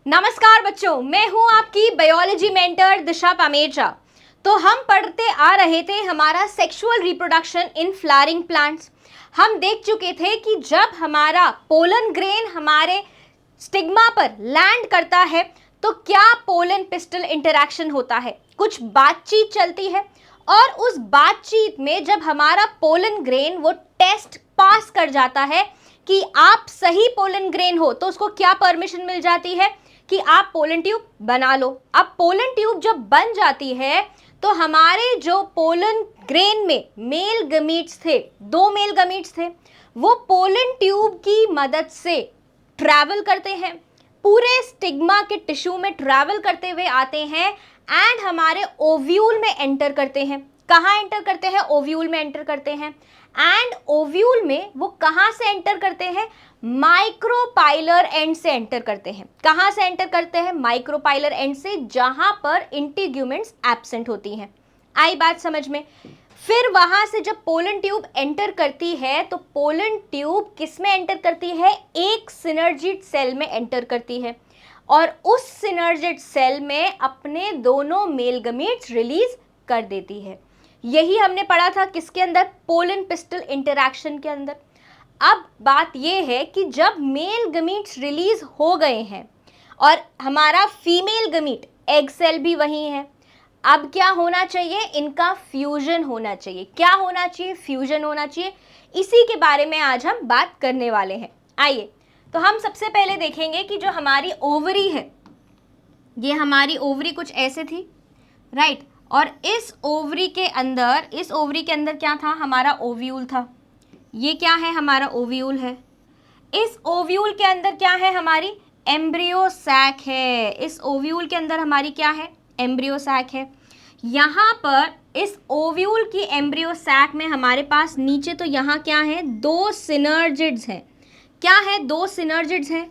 नमस्कार बच्चों, मैं हूं आपकी बायोलॉजी मेंटर दिशा पामेजा। तो हम पढ़ते आ रहे थे हमारा sexual reproduction in flowering plants. हम देख चुके थे कि जब हमारा पोलन ग्रेन हमारे स्टिग्मा पर लैंड करता है तो क्या पोलन पिस्टल इंटरैक्शन होता है, कुछ बातचीत चलती है और उस बातचीत में जब हमारा पोलन ग्रेन वो टेस्ट पास कर जाता है कि आप सही पोलन ग्रेन हो तो उसको क्या परमिशन मिल जाती है कि आप पोलन ट्यूब बना लो। अब पोलन ट्यूब जब बन जाती है तो हमारे जो पोलन ग्रेन में मेल गमीट्स थे, 2 मेल गमीट्स थे, वो पोलन ट्यूब की मदद से ट्रैवल करते हैं, पूरे स्टिग्मा के टिश्यू में ट्रैवल करते हुए आते हैं एंड हमारे ओव्यूल में एंटर करते हैं। कहाँ एंटर करते हैं? ओव्यूल में एंटर करते हैं। एंड ओव्यूल में वो कहाँ से एंटर करते हैं? माइक्रोपाइलर एंड से एंटर करते हैं। कहाँ से एंटर करते हैं? माइक्रोपाइलर एंड से, जहां पर इंटीग्यूमेंट्स एब्सेंट होती हैं। आई बात समझ में? फिर वहां से जब पोलन ट्यूब एंटर करती है तो पोलन ट्यूब किस में एंटर करती है? एक सिनर्जिड सेल में एंटर करती है और उस सिनर्जिड सेल में अपने दोनों मेल गमीट्स रिलीज कर देती है। यही हमने पढ़ा था किसके अंदर? पोलन पिस्टल इंटरैक्शन के अंदर। अब बात यह है कि जब मेल गमीट्स रिलीज हो गए हैं और हमारा फीमेल गमीट एग सेल भी वही है, अब क्या होना चाहिए? इनका फ्यूजन होना चाहिए। क्या होना चाहिए? फ्यूजन होना चाहिए। इसी के बारे में आज हम बात करने वाले हैं। आइए, तो हम सबसे पहले देखेंगे कि जो हमारी ओवरी है, ये हमारी ओवरी कुछ ऐसे थी, राइट? और इस ओवरी के अंदर क्या था? हमारा ओव्यूल था। ये क्या है? हमारा ओव्यूल है। इस ओव्यूल के अंदर क्या है? हमारी एम्ब्रियो सैक है। इस ओव्यूल के अंदर हमारी क्या है? एम्ब्रियो सैक है। यहाँ पर इस ओव्यूल की एम्ब्रियो सैक में हमारे पास नीचे तो यहाँ क्या है? 2 सिनर्जिड्स हैं। क्या है? 2 सिनर्जिड्स हैं।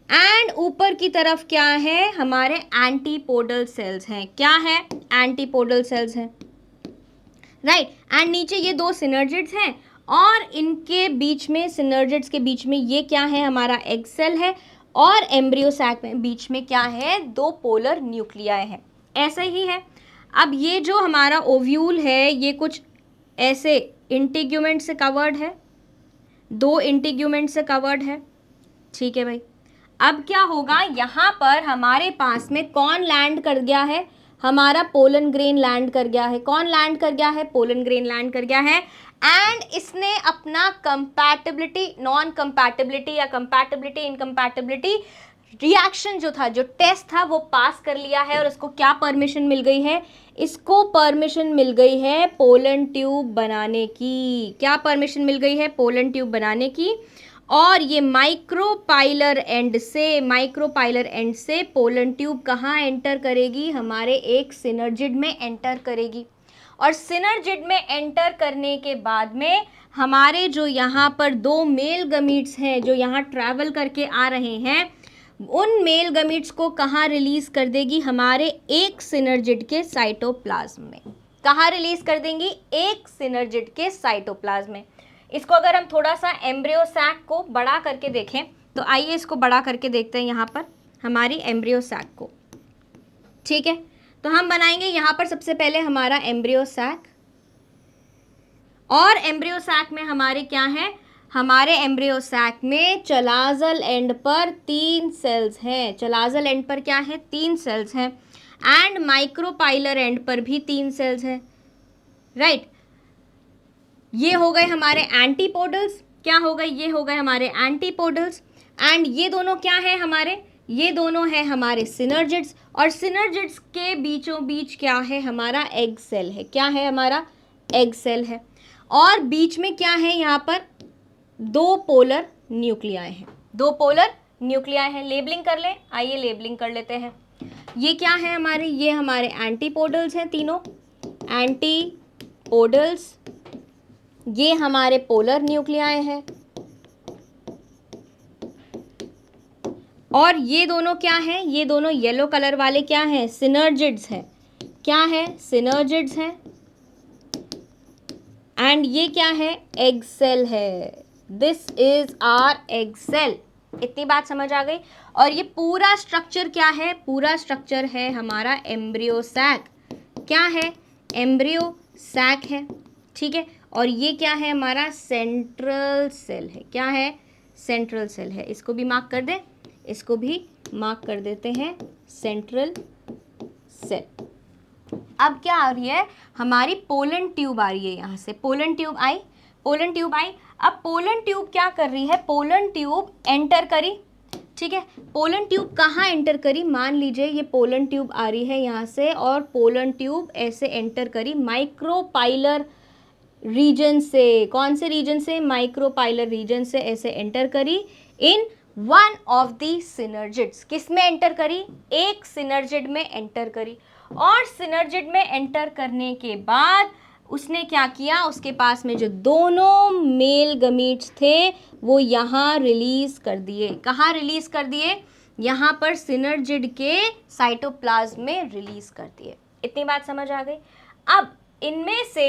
एंड ऊपर की तरफ क्या है? हमारे एंटीपोडल सेल्स हैं। क्या है? एंटीपोडल सेल्स हैं, राइट? एंड नीचे ये 2 सिनर्जिड्स हैं और इनके बीच में, सिनर्जिड्स के बीच में ये क्या है? हमारा एग सेल है और एम्ब्रियो सैक में बीच में क्या है? 2 पोलर न्यूक्लियाई हैं। ऐसे ही है। अब ये जो हमारा ओव्यूल है ये कुछ ऐसे इंटीग्यूमेंट से कवर्ड है, 2 इंटीग्यूमेंट से कवर्ड है, ठीक है भाई। अब क्या होगा? यहाँ पर हमारे पास में कौन लैंड कर गया है? हमारा पोलन ग्रेन लैंड कर गया है। कौन लैंड कर गया है? पोलन ग्रेन लैंड कर गया है। एंड इसने अपना कंपैटिबिलिटी, नॉन कंपैटिबिलिटी या कंपैटिबिलिटी इनकंपैटिबिलिटी रिएक्शन जो था, जो टेस्ट था, वो पास कर लिया है। और इसको क्या परमिशन मिल गई है? इसको परमिशन मिल गई है पोलन ट्यूब बनाने की। क्या परमिशन मिल गई है? पोलन ट्यूब बनाने की। और ये माइक्रोपाइलर एंड से पोलन ट्यूब कहाँ एंटर करेगी? हमारे एक सिनर्जिड में एंटर करेगी। और सिनर्जिड में एंटर करने के बाद में हमारे जो यहाँ पर 2 मेल गमीट्स हैं जो यहाँ ट्रैवल करके आ रहे हैं, उन मेल गमीट्स को कहाँ रिलीज कर देगी? हमारे एक सिनर्जिड के साइटोप्लाज्म में। कहाँ रिलीज कर देंगी? एक सिनर्जिड के साइटोप्लाज्म में। इसको अगर हम थोड़ा सा एम्ब्रियो सैक को बड़ा करके देखें तो आइए इसको बड़ा करके देखते हैं यहाँ पर हमारी एम्ब्रियो सैक को, ठीक है? तो हम बनाएंगे यहाँ पर सबसे पहले हमारा एम्ब्रियो सैक, और एम्ब्रियो सैक में हमारे क्या है? हमारे एम्ब्रियो सैक में चलाजल एंड पर 3 सेल्स हैं। चलाजल एंड पर क्या है? 3 सेल्स हैं। एंड माइक्रोपाइलर एंड पर भी 3 सेल्स हैं, राइट? ये हो गए हमारे एंटीपोडल्स। क्या हो गए? ये हो गए हमारे एंटीपोडल्स। एंड ये दोनों क्या है हमारे? ये दोनों है हमारे सिनर्जिड्स। और सिनर्जिड्स के बीचों बीच क्या है? हमारा एग सेल है। क्या है? हमारा एग सेल है। और बीच में क्या है? यहाँ पर 2 पोलर न्यूक्लियाई हैं। 2 पोलर न्यूक्लियाई हैं। लेबलिंग कर लें। आइए लेबलिंग कर लेते हैं। ये क्या है हमारे? ये हमारे एंटीपोडल्स हैं, तीनों एंटीपोडल्स। ये हमारे पोलर न्यूक्लियाई हैं। और ये दोनों क्या हैं? ये दोनों येलो कलर वाले क्या हैं? सिनर्जिड्स हैं। क्या है? सिनर्जिड्स हैं। एंड ये क्या है? एग सेल है। This is our egg cell. इतनी बात समझ आ गई? और ये पूरा स्ट्रक्चर क्या है? पूरा स्ट्रक्चर है हमारा एम्ब्रियो सैक। क्या है? एम्ब्रियो सैक है, ठीक है। और ये क्या है? हमारा सेंट्रल सेल है। क्या है? सेंट्रल सेल है। इसको भी मार्क कर दें, इसको भी मार्क कर देते हैं, सेंट्रल सेल। अब क्या आ रही है? हमारी पोलन ट्यूब आ रही है यहाँ से। पोलन ट्यूब आई, पोलन ट्यूब आई। अब पोलन ट्यूब क्या कर रही है? पोलन ट्यूब एंटर करी, ठीक है। पोलन ट्यूब कहाँ एंटर करी? मान लीजिए ये पोलन ट्यूब आ रही है यहाँ से और पोलन ट्यूब ऐसे एंटर करी माइक्रोपाइलर रीजन से। कौन से रीजन से? माइक्रोपाइलर रीजन से ऐसे एंटर करी in one of the synergids. किस में एंटर करी? एक सिनर्जिड में एंटर करी। और सिनर्जिड में एंटर करने के बाद उसने क्या किया? उसके पास में जो दोनों मेल गमीट्स थे वो यहाँ रिलीज कर दिए। कहाँ रिलीज कर दिए? यहाँ पर सिनर्जिड के साइटोप्लाज्म में रिलीज कर दिए। इतनी बात समझ आ गई? अब इनमें से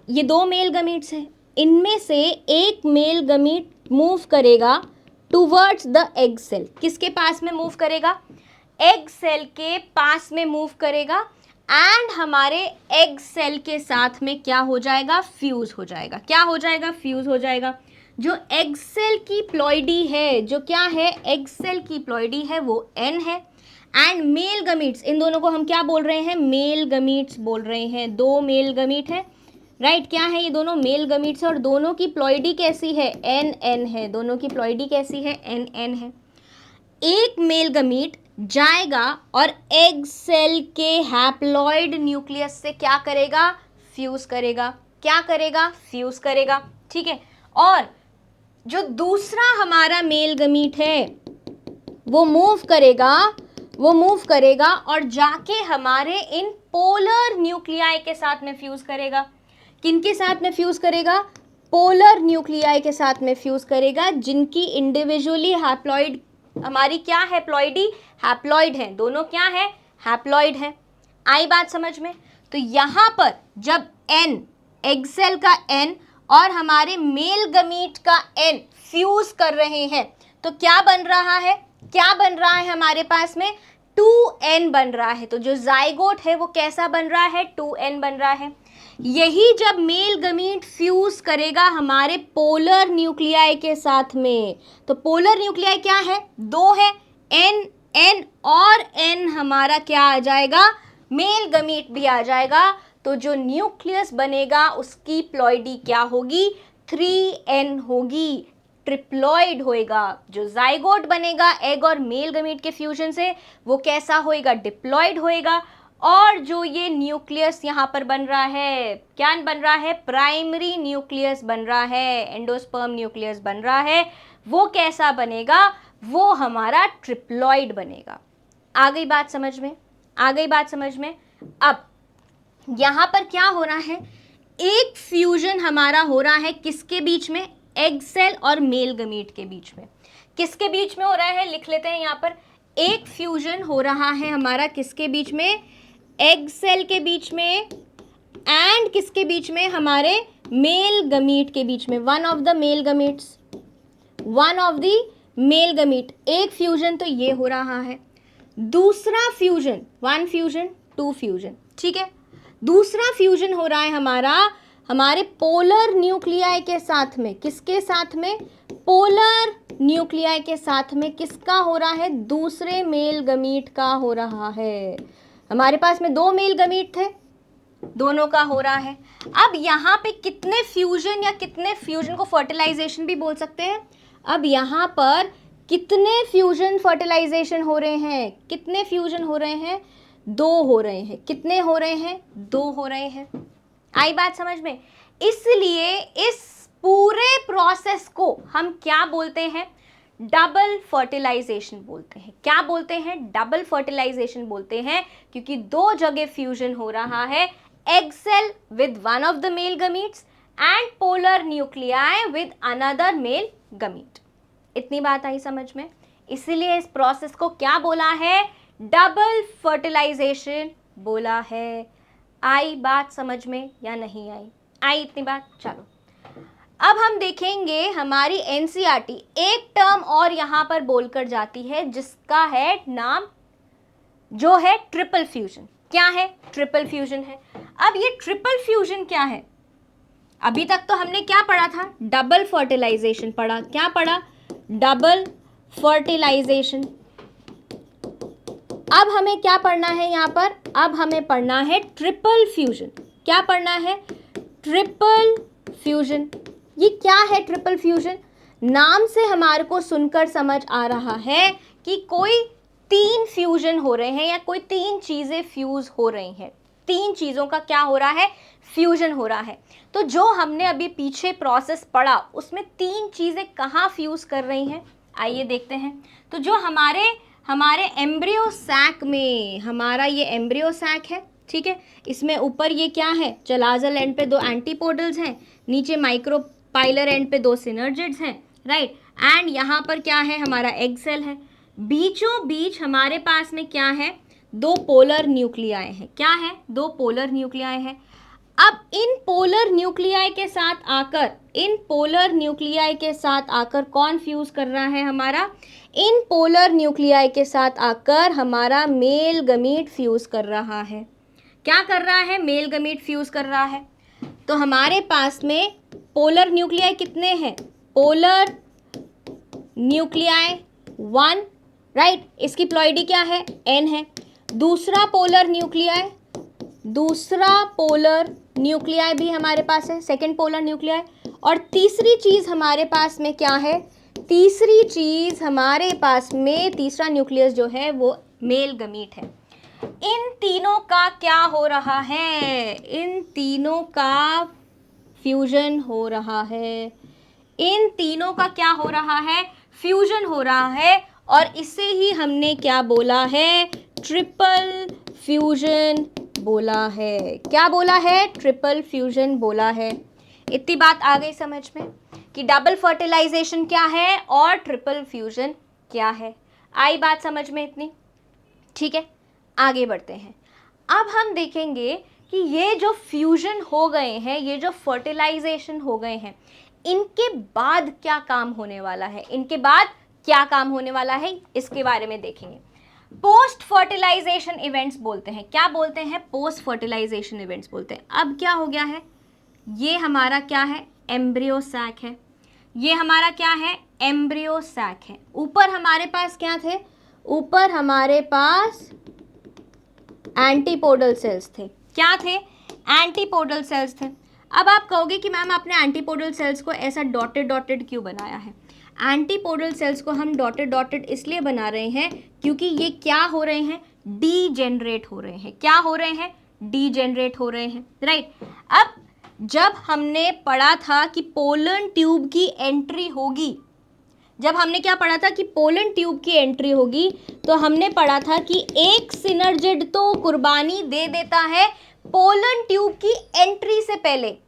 ये दो मेल गमीट्स हैं, इनमें से एक मेल गमीट मूव करेगा टूवर्ड्स द एग सेल। किसके पास में मूव करेगा? एग सेल के पास में मूव करेगा एंड हमारे एग सेल के साथ में क्या हो जाएगा? फ्यूज हो जाएगा। क्या हो जाएगा? फ्यूज हो जाएगा। जो एग सेल की प्लॉइडी है, जो क्या है? एग सेल की प्लॉइडी है वो एन है एंड मेल गमीट्स, इन दोनों को हम क्या बोल रहे हैं? मेल गमीट्स बोल रहे हैं। दो मेल गमीट है, राइट। क्या है? ये दोनों मेल गमीट्स और दोनों की प्लॉइडी कैसी है? एन एन है। दोनों की प्लॉइडी कैसी है? एन एन है। एक मेल गमीट जाएगा और एग सेल के हैप्लॉइड न्यूक्लियस से क्या करेगा? फ्यूज करेगा। क्या करेगा? फ्यूज करेगा, ठीक है। और जो दूसरा हमारा मेल गमीट है वो मूव करेगा और जाके हमारे इन पोलर न्यूक्लियाई के साथ में फ्यूज करेगा। किनके साथ में फ्यूज करेगा? पोलर न्यूक्लियाई के साथ में फ्यूज करेगा, जिनकी इंडिविजुअली हैप्लॉइड हमारी क्या है? प्लॉइडी हैप्लॉइड है। दोनों क्या है? हैप्लॉइड है। आई बात समझ में? तो यहाँ पर जब एन, एग सेल का एन और हमारे मेल गमीट का एन फ्यूज कर रहे हैं तो क्या बन रहा है? क्या बन रहा है हमारे पास में? 2n बन रहा है। तो जो जाइगोट है वो कैसा बन रहा है? 2n बन रहा है। यही जब मेल गमीट फ्यूज करेगा हमारे पोलर न्यूक्लियाई के साथ में, तो पोलर न्यूक्लियाई क्या है? दो है, एन एन और एन हमारा क्या आ जाएगा? मेल गमीट भी आ जाएगा। तो जो न्यूक्लियस बनेगा उसकी प्लॉइडी क्या होगी? 3n होगी, ट्रिप्लॉइड होएगा। जो जाइगोट बनेगा एग और मेल गमीट के फ्यूजन से वो कैसा होएगा? डिप्लॉइड होएगा। और जो ये न्यूक्लियस यहाँ पर बन रहा है, क्या बन रहा है? प्राइमरी न्यूक्लियस बन रहा है, एंडोस्पर्म न्यूक्लियस बन रहा है। वो कैसा बनेगा? वो हमारा ट्रिप्लॉइड बनेगा। आ गई बात समझ में? आ गई बात समझ में? अब यहाँ पर क्या हो रहा है? एक फ्यूजन हमारा हो रहा है किसके बीच में? एग सेल और मेल गमीट के बीच में। किसके बीच में हो रहा है? लिख लेते हैं यहाँ पर। एक फ्यूजन हो रहा है हमारा किसके बीच में? एग सेल के बीच में एंड किसके बीच में? हमारे मेल गमीट के बीच में। One of the male gametes, one of the male gamete. एक फ्यूजन तो ये हो रहा है। दूसरा fusion, one fusion two fusion, ठीक है। दूसरा फ्यूजन हो रहा है हमारा हमारे पोलर न्यूक्लियाई के साथ में। किसके साथ में? पोलर न्यूक्लियाई के साथ में। किसका हो रहा है? दूसरे मेल गमीट का हो रहा है। हमारे पास में दो मेल गमीट थे, दोनों का हो रहा है। अब यहाँ पे कितने फ्यूजन या कितने फ्यूजन को फर्टिलाइजेशन भी बोल सकते हैं। अब यहाँ पर कितने फ्यूजन फर्टिलाइजेशन हो रहे हैं? कितने फ्यूजन हो रहे हैं? दो हो रहे हैं। कितने हो रहे हैं? दो हो रहे हैं। आई बात समझ में? इसलिए इस पूरे प्रोसेस को हम क्या बोलते हैं? डबल फर्टिलाइजेशन बोलते हैं। क्या बोलते हैं? डबल फर्टिलाइजेशन बोलते हैं, क्योंकि दो जगह फ्यूजन हो रहा है, egg cell with one of the male gametes and polar nuclei with another male gamete. इतनी बात आई समझ में? इसलिए इस प्रोसेस को क्या बोला है? डबल फर्टिलाइजेशन बोला है। आई बात समझ में या नहीं आई? आई इतनी बात? चलो अब हम देखेंगे हमारी एनसीईआरटी एक टर्म और यहां पर बोलकर जाती है जिसका है नाम जो है ट्रिपल फ्यूजन। क्या है? ट्रिपल फ्यूजन है। अब ये ट्रिपल फ्यूजन क्या है? अभी तक तो हमने क्या पढ़ा था? डबल फर्टिलाइजेशन पढ़ा। क्या पढ़ा? Double fertilisation. अब हमें क्या पढ़ना है यहाँ पर? अब हमें पढ़ना है ट्रिपल फ्यूजन। क्या पढ़ना है? Triple fusion. ये क्या है ट्रिपल फ्यूजन? नाम से हमारे को सुनकर समझ आ रहा है कि कोई तीन फ्यूजन हो रहे हैं या कोई तीन चीजें फ्यूज हो रही हैं। तीन चीजों का क्या हो रहा है? फ्यूजन हो रहा है। तो जो हमने अभी पीछे प्रोसेस पढ़ा उसमें तीन चीजें कहाँ फ्यूज कर रही हैं, आइए देखते हैं। तो जो हमारे एम्ब्रियो सैक में, हमारा ये एम्ब्रियो सैक है, ठीक है, इसमें ऊपर ये क्या है? चलाजल एंड पे दो एंटीपोडल्स हैं, नीचे माइक्रोपाइलर एंड पे दो सिनर्जिड्स हैं, राइट। एंड यहाँ पर क्या है? हमारा एग सेल है। बीचों बीच हमारे पास में क्या है? दो पोलर न्यूक्लियाई हैं। क्या है? दो पोलर न्यूक्लियाई हैं। अब इन पोलर न्यूक्लियाई के साथ आकर कौन फ्यूज कर रहा है? हमारा इन पोलर न्यूक्लियाई के साथ आकर हमारा मेल गमीट फ्यूज कर रहा है। क्या कर रहा है? मेल गमीट फ्यूज कर रहा है। तो हमारे पास में पोलर न्यूक्लियाई कितने हैं? Polar nuclei 1, right. इसकी प्लॉइडी क्या है? n है। दूसरा पोलर न्यूक्लियाई भी हमारे पास है, सेकेंड पोलर न्यूक्लियाई। और तीसरी चीज हमारे पास में क्या है? तीसरी चीज हमारे पास में तीसरा न्यूक्लियस जो है वो मेल गमीट है। इन तीनों का क्या हो रहा है? इन तीनों का फ्यूजन हो रहा है। इन तीनों का क्या हो रहा है? फ्यूजन हो रहा है। और इसे ही हमने क्या बोला है? ट्रिपल फ्यूजन बोला है। क्या बोला है? ट्रिपल फ्यूजन बोला है। इतनी बात आ गई समझ में कि डबल फर्टिलाइजेशन क्या है और ट्रिपल फ्यूजन क्या है। आई बात समझ में इतनी? ठीक है, आगे बढ़ते हैं। अब हम देखेंगे कि ये जो फ्यूजन हो गए हैं, ये जो फर्टिलाइजेशन हो गए हैं, इनके बाद क्या काम होने वाला है? इनके बाद क्या काम होने वाला है इसके बारे में देखेंगे। पोस्ट फर्टिलाइजेशन इवेंट्स बोलते हैं। क्या बोलते हैं? पोस्ट फर्टिलाइजेशन इवेंट्स बोलते हैं। अब क्या हो गया है? ये हमारा क्या है? एम्ब्रियो सैक है। ये हमारा क्या है? एम्ब्रियो सैक है। ऊपर हमारे पास क्या थे? ऊपर हमारे पास एंटीपोडल सेल्स थे। क्या थे? एंटीपोडल सेल्स थे। अब आप कहोगे कि मैम आपने एंटीपोडल सेल्स को ऐसा डॉटेड क्यों बनाया है? एंटीपोडल सेल्स को हम डॉटेड इसलिए बना रहे हैं क्योंकि ये क्या हो रहे हैं? डीजेनरेट हो रहे हैं। क्या हो रहे हैं? डीजेनरेट हो रहे हैं, राइट। अब जब हमने पढ़ा था कि पोलन ट्यूब की एंट्री होगी, जब हमने क्या पढ़ा था कि पोलन ट्यूब की एंट्री होगी, तो हमने पढ़ा था कि एक सिनर्जिड तो कुर्बानी दे देता है पोलन ट्यूब की एंट्री से पहले।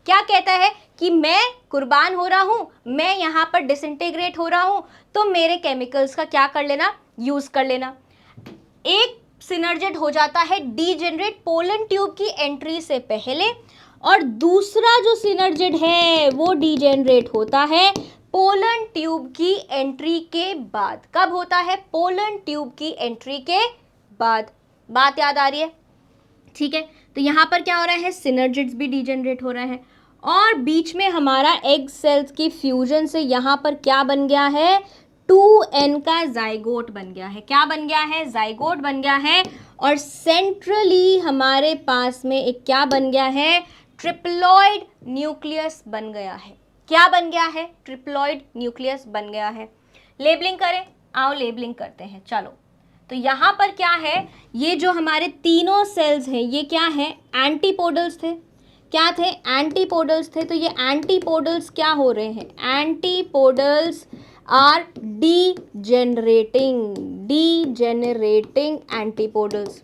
क्या कहता है कि मैं कुर्बान हो रहा हूं, मैं यहां पर डिसइंटीग्रेट हो रहा हूं, तो मेरे केमिकल्स का क्या कर लेना? यूज कर लेना। एक सिनर्जिड हो जाता है डीजेनरेट पोलन ट्यूब की एंट्री से पहले, और दूसरा जो सिनर्जिड है वो डीजेनरेट होता है पोलन ट्यूब की एंट्री के बाद। कब होता है? पोलन ट्यूब की एंट्री के बाद। बात याद आ रही है? ठीक है, तो यहां पर क्या हो रहा है? सिनर्जिड्स भी डीजेनरेट हो रहे हैं, और बीच में हमारा एग सेल्स की फ्यूजन से यहां पर क्या बन गया है? 2n का जाइगोट बन गया है। क्या बन गया है? जाइगोट बन गया है। और सेंट्रली हमारे पास में एक क्या बन गया है? ट्रिप्लॉइड न्यूक्लियस बन गया है। क्या बन गया है? ट्रिप्लॉइड न्यूक्लियस बन गया है। लेबलिंग करें? आओ लेबलिंग करते हैं, चलो। तो यहाँ पर क्या है? ये जो हमारे तीनों सेल्स हैं ये क्या है? एंटीपोडल्स थे। क्या थे? एंटीपोडल्स थे। तो ये एंटीपोडल्स क्या हो रहे हैं? Antipodals are degenerating antipodals.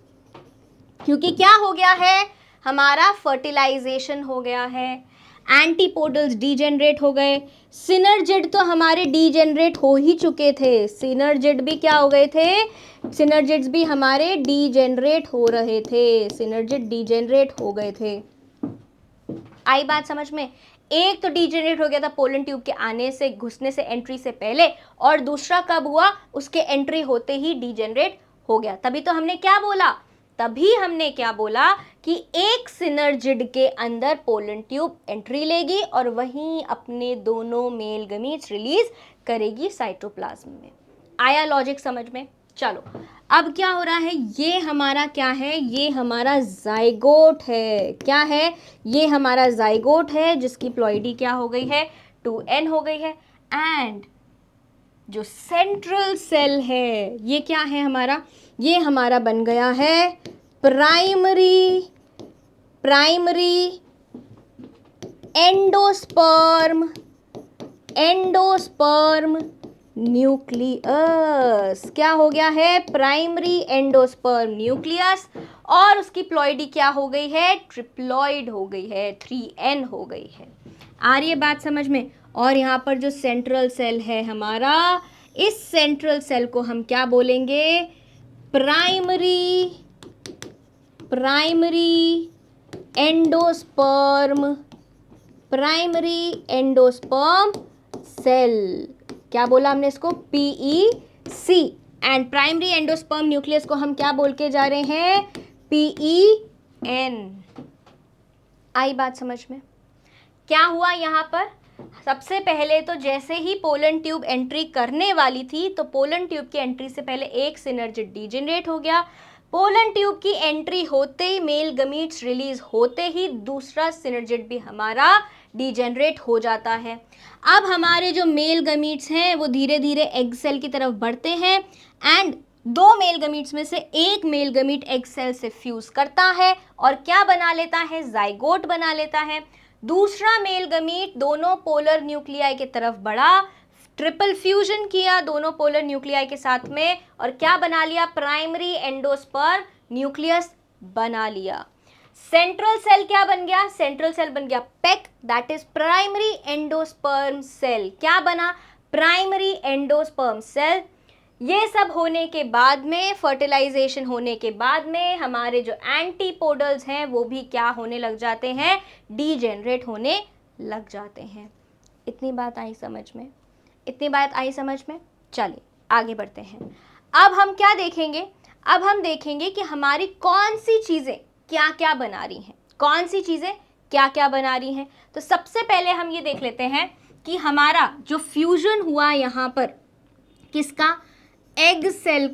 क्योंकि क्या हो गया है? हमारा फर्टिलाइजेशन हो गया है, एंटीपोडल्स डीजेनरेट हो गए। सिनर्जिड तो हमारे डीजेनरेट हो ही चुके थे। सिनर्जिड भी क्या हो गए थे? सिनर्जिड्स भी हमारे डीजेनरेट हो रहे थे। सिनर्जिड डीजेनरेट हो गए थे। आई बात समझ में? एक तो डीजेनरेट हो गया था पोलन ट्यूब के आने से, घुसने से, एंट्री से पहले, और दूसरा कब हुआ, उसके एंट्री होते ही डीजेनरेट हो गया। तभी हमने क्या बोला कि एक सिनर्जिड के अंदर पोलन ट्यूब एंट्री लेगी और वहीं अपने दोनों मेल गमीट्स रिलीज करेगी साइटोप्लाज्म में। आया लॉजिक समझ में? चलो अब क्या हो रहा है, ये हमारा क्या है, ये हमारा जाइगोट है। क्या है? ये हमारा जाइगोट है जिसकी प्लॉइडी क्या हो गई है, 2n हो गई है। एंड जो सेंट्रल सेल है ये क्या है हमारा, ये हमारा बन गया है प्राइमरी एंडोस्पर्म न्यूक्लियस। क्या हो गया है, प्राइमरी एंडोस्पर्म न्यूक्लियस, और उसकी प्लॉइडी क्या हो गई है, ट्रिप्लॉइड हो गई है, 3n हो गई है। आ रही है बात समझ में? और यहाँ पर जो सेंट्रल सेल है हमारा, इस सेंट्रल सेल को हम क्या बोलेंगे, प्राइमरी एंडोस्पर्म सेल। क्या बोला हमने इसको, PEC। And primary endosperm nucleus को हम क्या बोल के जा रहे हैं, PEN। आई बात समझ में? क्या हुआ यहाँ पर, सबसे पहले तो जैसे ही पोलन ट्यूब एंट्री करने वाली थी तो पोलन ट्यूब की एंट्री से पहले एक सिनर्जिड डीजेनरेट हो गया। पोलन ट्यूब की एंट्री होते ही, मेल गमीट्स रिलीज होते ही, दूसरा सिनर्जिड भी हमारा डीजेनरेट हो जाता है। अब हमारे जो मेल गमीट्स हैं वो धीरे धीरे एग सेल की तरफ बढ़ते हैं एंड दो मेल गमीट्स में से एक मेल गमीट एग सेल से फ्यूज करता है और क्या बना लेता है, जाइगोट बना लेता है। दूसरा मेल गमीट दोनों पोलर न्यूक्लियाई की तरफ बढ़ा, ट्रिपल फ्यूजन किया दोनों पोलर न्यूक्लियाई के साथ में और क्या बना लिया, प्राइमरी एंडोस्पर्म न्यूक्लियस बना लिया। सेंट्रल सेल क्या बन गया, सेंट्रल सेल बन गया PEC, that is primary endosperm cell. क्या बना, प्राइमरी एंडोस्पर्म सेल। ये सब होने के बाद में, फर्टिलाइजेशन होने के बाद में हमारे जो एंटीपोडल्स हैं वो भी क्या होने लग जाते हैं, डीजेनरेट होने लग जाते हैं। इतनी बात आई समझ में? इतनी बात आई समझ में? चलिए आगे बढ़ते हैं। अब हम क्या देखेंगे, अब हम देखेंगे कि हमारी कौन सी चीज़ें क्या क्या बना रही हैं, कौन सी चीज़ें क्या क्या बना रही हैं। तो सबसे पहले हम ये देख लेते हैं कि हमारा जो फ्यूजन हुआ यहाँ पर किसका, एग सेल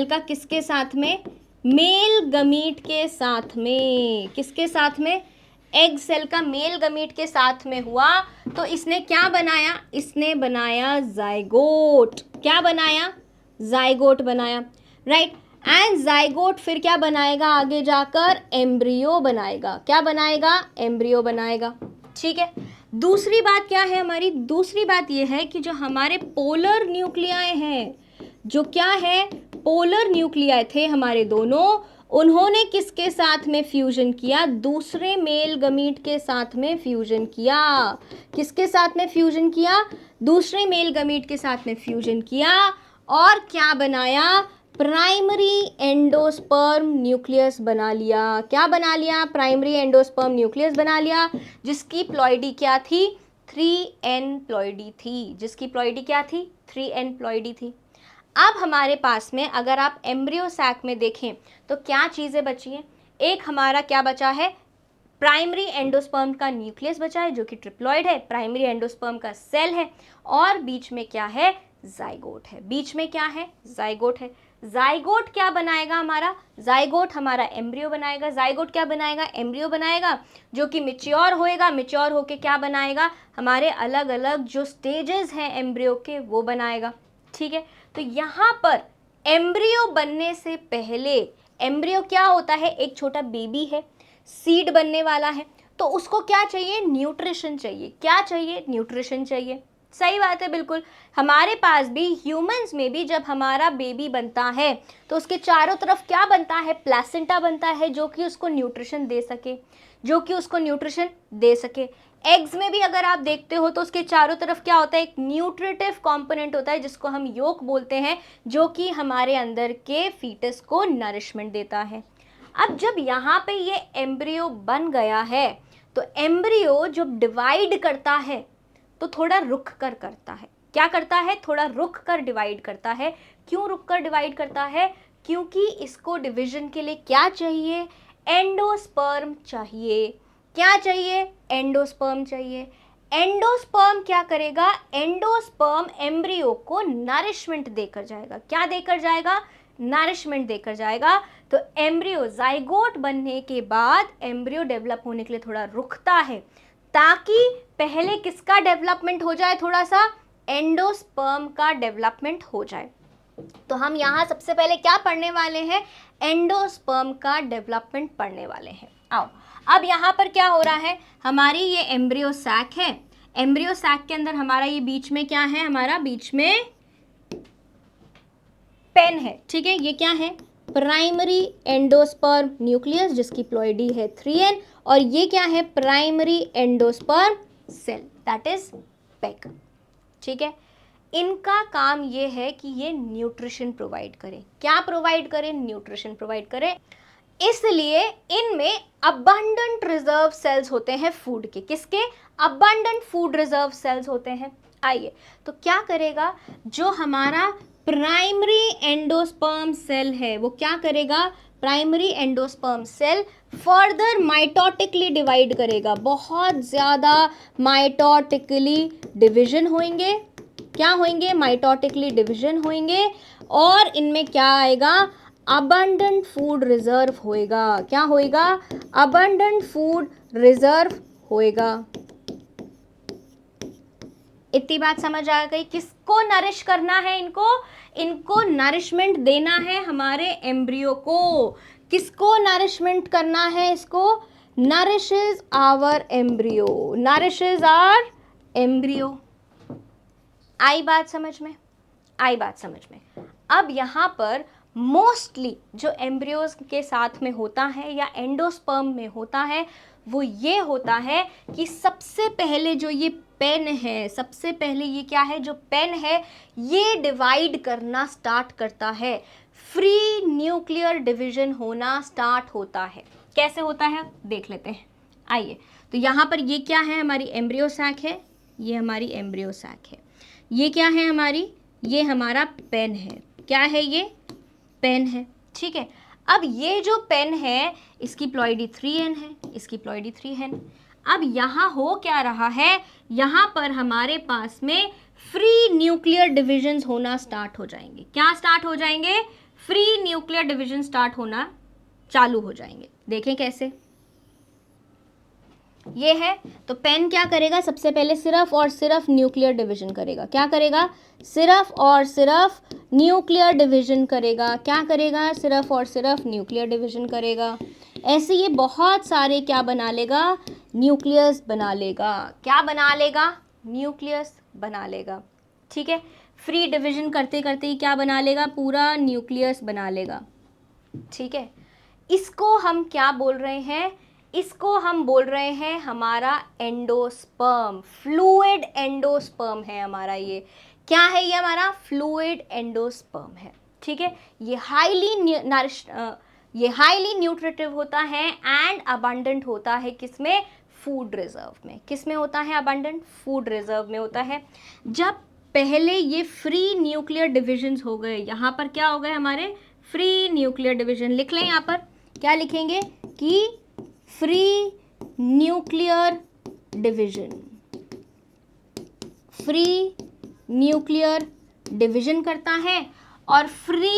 का किसके साथ में, मेल गमीट के साथ में। किसके साथ में, एग सेल का मेल गमीट के साथ में हुआ। तो इसने क्या बनाया, इसने बनाया जाइगोट। क्या बनाया, जाइगोट बनाया, राइट। एंड जाइगोट फिर क्या बनाएगा, आगे जाकर एम्ब्रियो बनाएगा। क्या बनाएगा, एम्ब्रियो बनाएगा। ठीक है। दूसरी बात क्या है हमारी, दूसरी बात ये है कि जो हमारे पोलर न्यूक्लियाई हैं, जो क्या है, पोलर न्यूक्लियाई थे हमारे दोनों, उन्होंने किसके साथ में फ्यूजन किया, दूसरे मेल गमीट के साथ में फ्यूजन किया। किसके साथ में फ्यूजन किया, दूसरे मेल गमीट के साथ में फ्यूजन किया और क्या बनाया, प्राइमरी एंडोस्पर्म न्यूक्लियस बना लिया। क्या बना लिया, प्राइमरी एंडोस्पर्म न्यूक्लियस बना लिया, जिसकी प्लॉइडी क्या थी, 3n प्लॉइडी थी। जिसकी प्लॉइडी क्या थी, 3n प्लॉइडी थी। अब हमारे पास में अगर आप एम्ब्रियो सैक में देखें तो क्या चीज़ें बची हैं, एक हमारा क्या बचा है, प्राइमरी एंडोस्पर्म का न्यूक्लियस बचा है जो कि ट्रिप्लॉइड है, प्राइमरी एंडोस्पर्म का सेल है और बीच में क्या है, जाइगोट है। बीच में क्या है, जाइगोट है। जाइगोट क्या बनाएगा हमारा, जाइगोट हमारा एम्ब्रियो बनाएगा। जाइगोट क्या बनाएगा, एम्ब्रियो बनाएगा, जो कि मिच्योर होएगा। मिच्योर होके क्या बनाएगा, हमारे अलग अलग जो स्टेजेस हैं एम्ब्रियो के वो बनाएगा। ठीक है। तो यहाँ पर एम्ब्रियो बनने से पहले, एम्ब्रियो क्या होता है, एक छोटा बेबी है, सीड बनने वाला है, तो उसको क्या चाहिए, न्यूट्रिशन चाहिए। क्या चाहिए, न्यूट्रिशन चाहिए। सही बात है, बिल्कुल। हमारे पास भी, ह्यूमंस में भी जब हमारा बेबी बनता है तो उसके चारों तरफ क्या बनता है, प्लेसेंटा बनता है, जो कि उसको न्यूट्रिशन दे सके, जो कि उसको न्यूट्रिशन दे सके। एग्स में भी अगर आप देखते हो तो उसके चारों तरफ क्या होता है, एक न्यूट्रिटिव कंपोनेंट होता है जिसको हम योक बोलते हैं, जो कि हमारे अंदर के फीटस को नरिशमेंट देता है। अब जब यहाँ पे ये एम्ब्रियो बन गया है तो एम्ब्रियो जब डिवाइड करता है तो थोड़ा रुक कर करता है। क्या करता है? थोड़ा रुक कर डिवाइड करता है। क्यों रुक कर डिवाइड करता है? क्योंकि इसको डिवीजन के लिए क्या चाहिए? एंडोस्पर्म चाहिए। क्या चाहिए? एंडोस्पर्म चाहिए। एंडोस्पर्म क्या करेगा? एंडोस्पर्म एम्ब्रियो को नरिशमेंट देकर जाएगा। क्या देकर जाएगा? नरिशमेंट देकर जाएगा। तो एम्ब्रियो जाइगोट बनने के बाद एम्ब्रियो डेवलप होने के लिए थोड़ा रुकता है, ताकि पहले किसका डेवलपमेंट हो जाए? थोड़ा सा एंडोस्पर्म का डेवलपमेंट हो जाए। तो हम यहाँ सबसे पहले क्या पढ़ने वाले हैं? एंडोस्पर्म का डेवलपमेंट पढ़ने वाले हैं। आओ, अब यहाँ पर क्या हो रहा है? हमारी ये एम्ब्रियो सैक है। एम्ब्रियो सैक के अंदर हमारा ये बीच में क्या है? हमारा बीच में पेन है। ठीक है, ये क्या है? प्राइमरी एंडोस्पर्म न्यूक्लियस, जिसकी प्लॉइडी है 3n, और ये क्या है? Primary endosperm cell, that is PEC. ठीक है, इनका काम ये है कि ये न्यूट्रिशन प्रोवाइड करें। क्या प्रोवाइड करें? न्यूट्रिशन प्रोवाइड करें। इसलिए इनमें अबंडेंट रिजर्व सेल्स होते हैं फूड के। किसके? अबंडेंट फूड रिजर्व सेल्स होते हैं। आइए, तो क्या करेगा? जो हमारा प्राइमरी एंडोस्पर्म सेल है वो क्या करेगा? Primary endosperm cell further mitotically divide करेगा। बहुत ज़्यादा माइटोटिकली डिवीजन होंगे। क्या होंगे? माइटोटिकली डिवीजन होंगे, और इनमें क्या आएगा? अबंडेंट फूड रिजर्व होएगा। क्या होएगा? अबंडेंट फूड रिजर्व होएगा। इतनी बात समझ आ गई? किसको नरिश करना है? इनको नरिशमेंट देना है हमारे एम्ब्रियो को। किसको नरिशमेंट करना है? इसको nourishes our embryo, nourishes our embryo. आई बात समझ में? आई बात समझ में? अब यहाँ पर मोस्टली जो एम्ब्रियोज के साथ में होता है या एंडोस्पर्म में होता है वो ये होता है कि सबसे पहले जो ये पेन है, सबसे पहले ये क्या है? जो पेन है ये डिवाइड करना स्टार्ट करता है। फ्री न्यूक्लियर डिवीजन होना स्टार्ट होता है। कैसे होता है देख लेते हैं। आइए, तो यहाँ पर ये क्या है? हमारी एम्ब्रियो सैक है। ये हमारी एम्ब्रियो सैक है। ये क्या है हमारी? ये हमारा पेन है। क्या है? ये पेन है। ठीक है, अब ये जो पेन है इसकी प्लॉइडी 3n है, इसकी प्लॉइडी 3n। अब यहाँ हो क्या रहा है? यहाँ पर हमारे पास में फ्री न्यूक्लियर डिविजन्स होना स्टार्ट हो जाएंगे। क्या स्टार्ट हो जाएंगे? फ्री न्यूक्लियर डिविजन स्टार्ट होना चालू हो जाएंगे। देखें कैसे? ये है, तो पेन क्या करेगा? सबसे पहले सिर्फ और सिर्फ न्यूक्लियर डिवीजन करेगा। क्या करेगा? सिर्फ और सिर्फ न्यूक्लियर डिवीजन करेगा। क्या करेगा? सिर्फ और सिर्फ न्यूक्लियर डिवीजन करेगा। ऐसे ये बहुत सारे क्या बना लेगा? न्यूक्लियस बना लेगा। क्या बना लेगा? न्यूक्लियस बना लेगा। ठीक है, फ्री डिवीजन करते करते ही क्या बना लेगा? पूरा न्यूक्लियस बना लेगा। ठीक है, इसको हम क्या बोल रहे हैं? इसको हम बोल रहे हैं हमारा एंडोस्पर्म, फ्लूइड एंडोस्पर्म है हमारा। ये क्या है? ये हमारा फ्लूइड एंडोस्पर्म है। ठीक है, ये हाईली न्यूट्रिटिव होता है एंड अबंडेंट होता है। किसमें? फूड रिजर्व में। किसमें होता है अबंडेंट? फूड रिजर्व में होता है। जब पहले ये फ्री न्यूक्लियर डिविजन्स हो गए, यहाँ पर क्या हो गए हमारे? Free nuclear division. लिख लें यहाँ पर, क्या लिखेंगे? कि free nuclear division, free nuclear division करता है और फ्री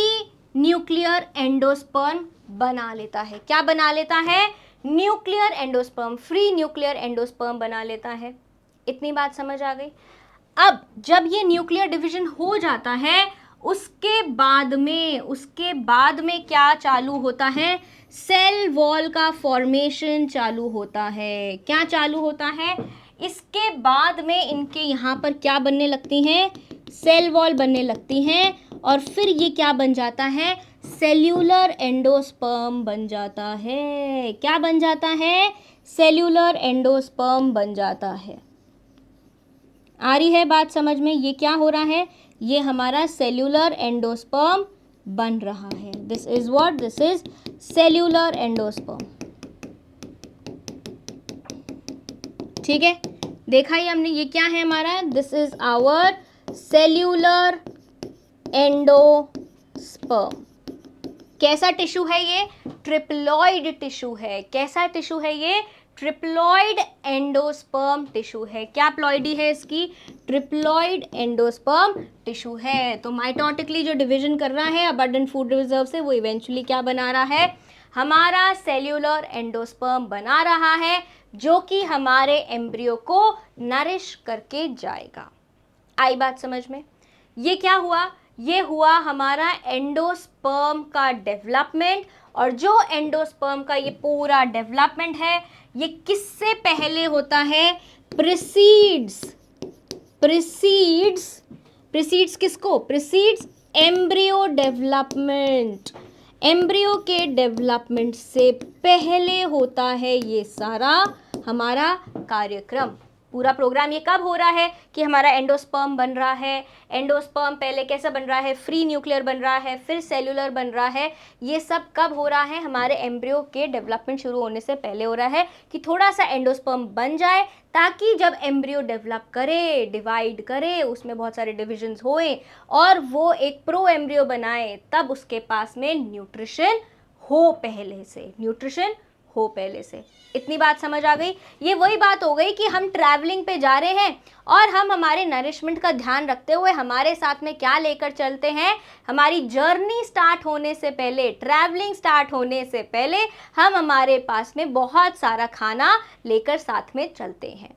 न्यूक्लियर एंडोस्पर्म बना लेता है। क्या बना लेता है? Nuclear endosperm, free nuclear endosperm बना लेता है। इतनी बात समझ आ गई? अब जब ये न्यूक्लियर डिवीजन हो जाता है उसके बाद में क्या चालू होता है? सेल वॉल का फॉर्मेशन चालू होता है। क्या चालू होता है? इसके बाद में इनके यहाँ पर क्या बनने लगती हैं? सेल वॉल बनने लगती हैं, और फिर ये क्या बन जाता है? सेल्यूलर एंडोस्पर्म बन जाता है। क्या बन जाता है? सेल्यूलर एंडोस्पर्म बन जाता है। आ रही है बात समझ में? ये क्या हो रहा है? ये हमारा सेल्यूलर एंडोस्पर्म बन रहा है। This is what? This is cellular endosperm. ठीक है, देखा ही हमने, ये क्या है हमारा, this is our cellular endosperm. कैसा टिश्यू है ये, ट्रिप्लॉइड टिश्यू है। कैसा टिश्यू है ये, ट्रिप्लॉइड एंडोस्पर्म टिश्यू है। क्या प्लॉइडी है इसकी, ट्रिप्लॉइड एंडोस्पर्म टिश्यू है। तो माइटोटिकली जो डिवीजन कर रहा है अबंडेंट फूड रिजर्व से, वो इवेंचुअली क्या बना रहा है, हमारा सेल्यूलर एंडोस्पर्म बना रहा है, जो कि हमारे एम्ब्रियो को नरिश करके जाएगा। आई बात समझ में। ये क्या हुआ, ये हुआ हमारा एंडोस्पर्म का डेवलपमेंट। और जो एंडोस्पर्म का ये पूरा डेवलपमेंट है, ये किससे पहले होता है, प्रिसीड्स किसको, प्रिसीड्स एम्ब्रियो डेवलपमेंट। एम्ब्रियो के डेवलपमेंट से पहले होता है ये सारा हमारा कार्यक्रम। पूरा प्रोग्राम ये कब हो रहा है कि हमारा एंडोस्पर्म बन रहा है। एंडोस्पर्म पहले कैसा बन रहा है, फ्री न्यूक्लियर बन रहा है, फिर सेल्यूलर बन रहा है। ये सब कब हो रहा है, हमारे एम्ब्रियो के डेवलपमेंट शुरू होने से पहले हो रहा है, कि थोड़ा सा एंडोस्पर्म बन जाए, ताकि जब एम्ब्रियो डेवलप करे, डिवाइड करे, उसमें बहुत सारे डिविजन्स होए और वो एक प्रो एम्ब्रियो बनाए, तब उसके पास में न्यूट्रिशन हो पहले से। इतनी बात समझ आ गई। ये वही बात हो गई कि हम ट्रैवलिंग पे जा रहे हैं और हम हमारे नरिशमेंट का ध्यान रखते हुए हमारे साथ में क्या लेकर चलते हैं, हमारी जर्नी स्टार्ट होने से पहले, ट्रैवलिंग स्टार्ट होने से पहले हम हमारे पास में बहुत सारा खाना लेकर साथ में चलते हैं।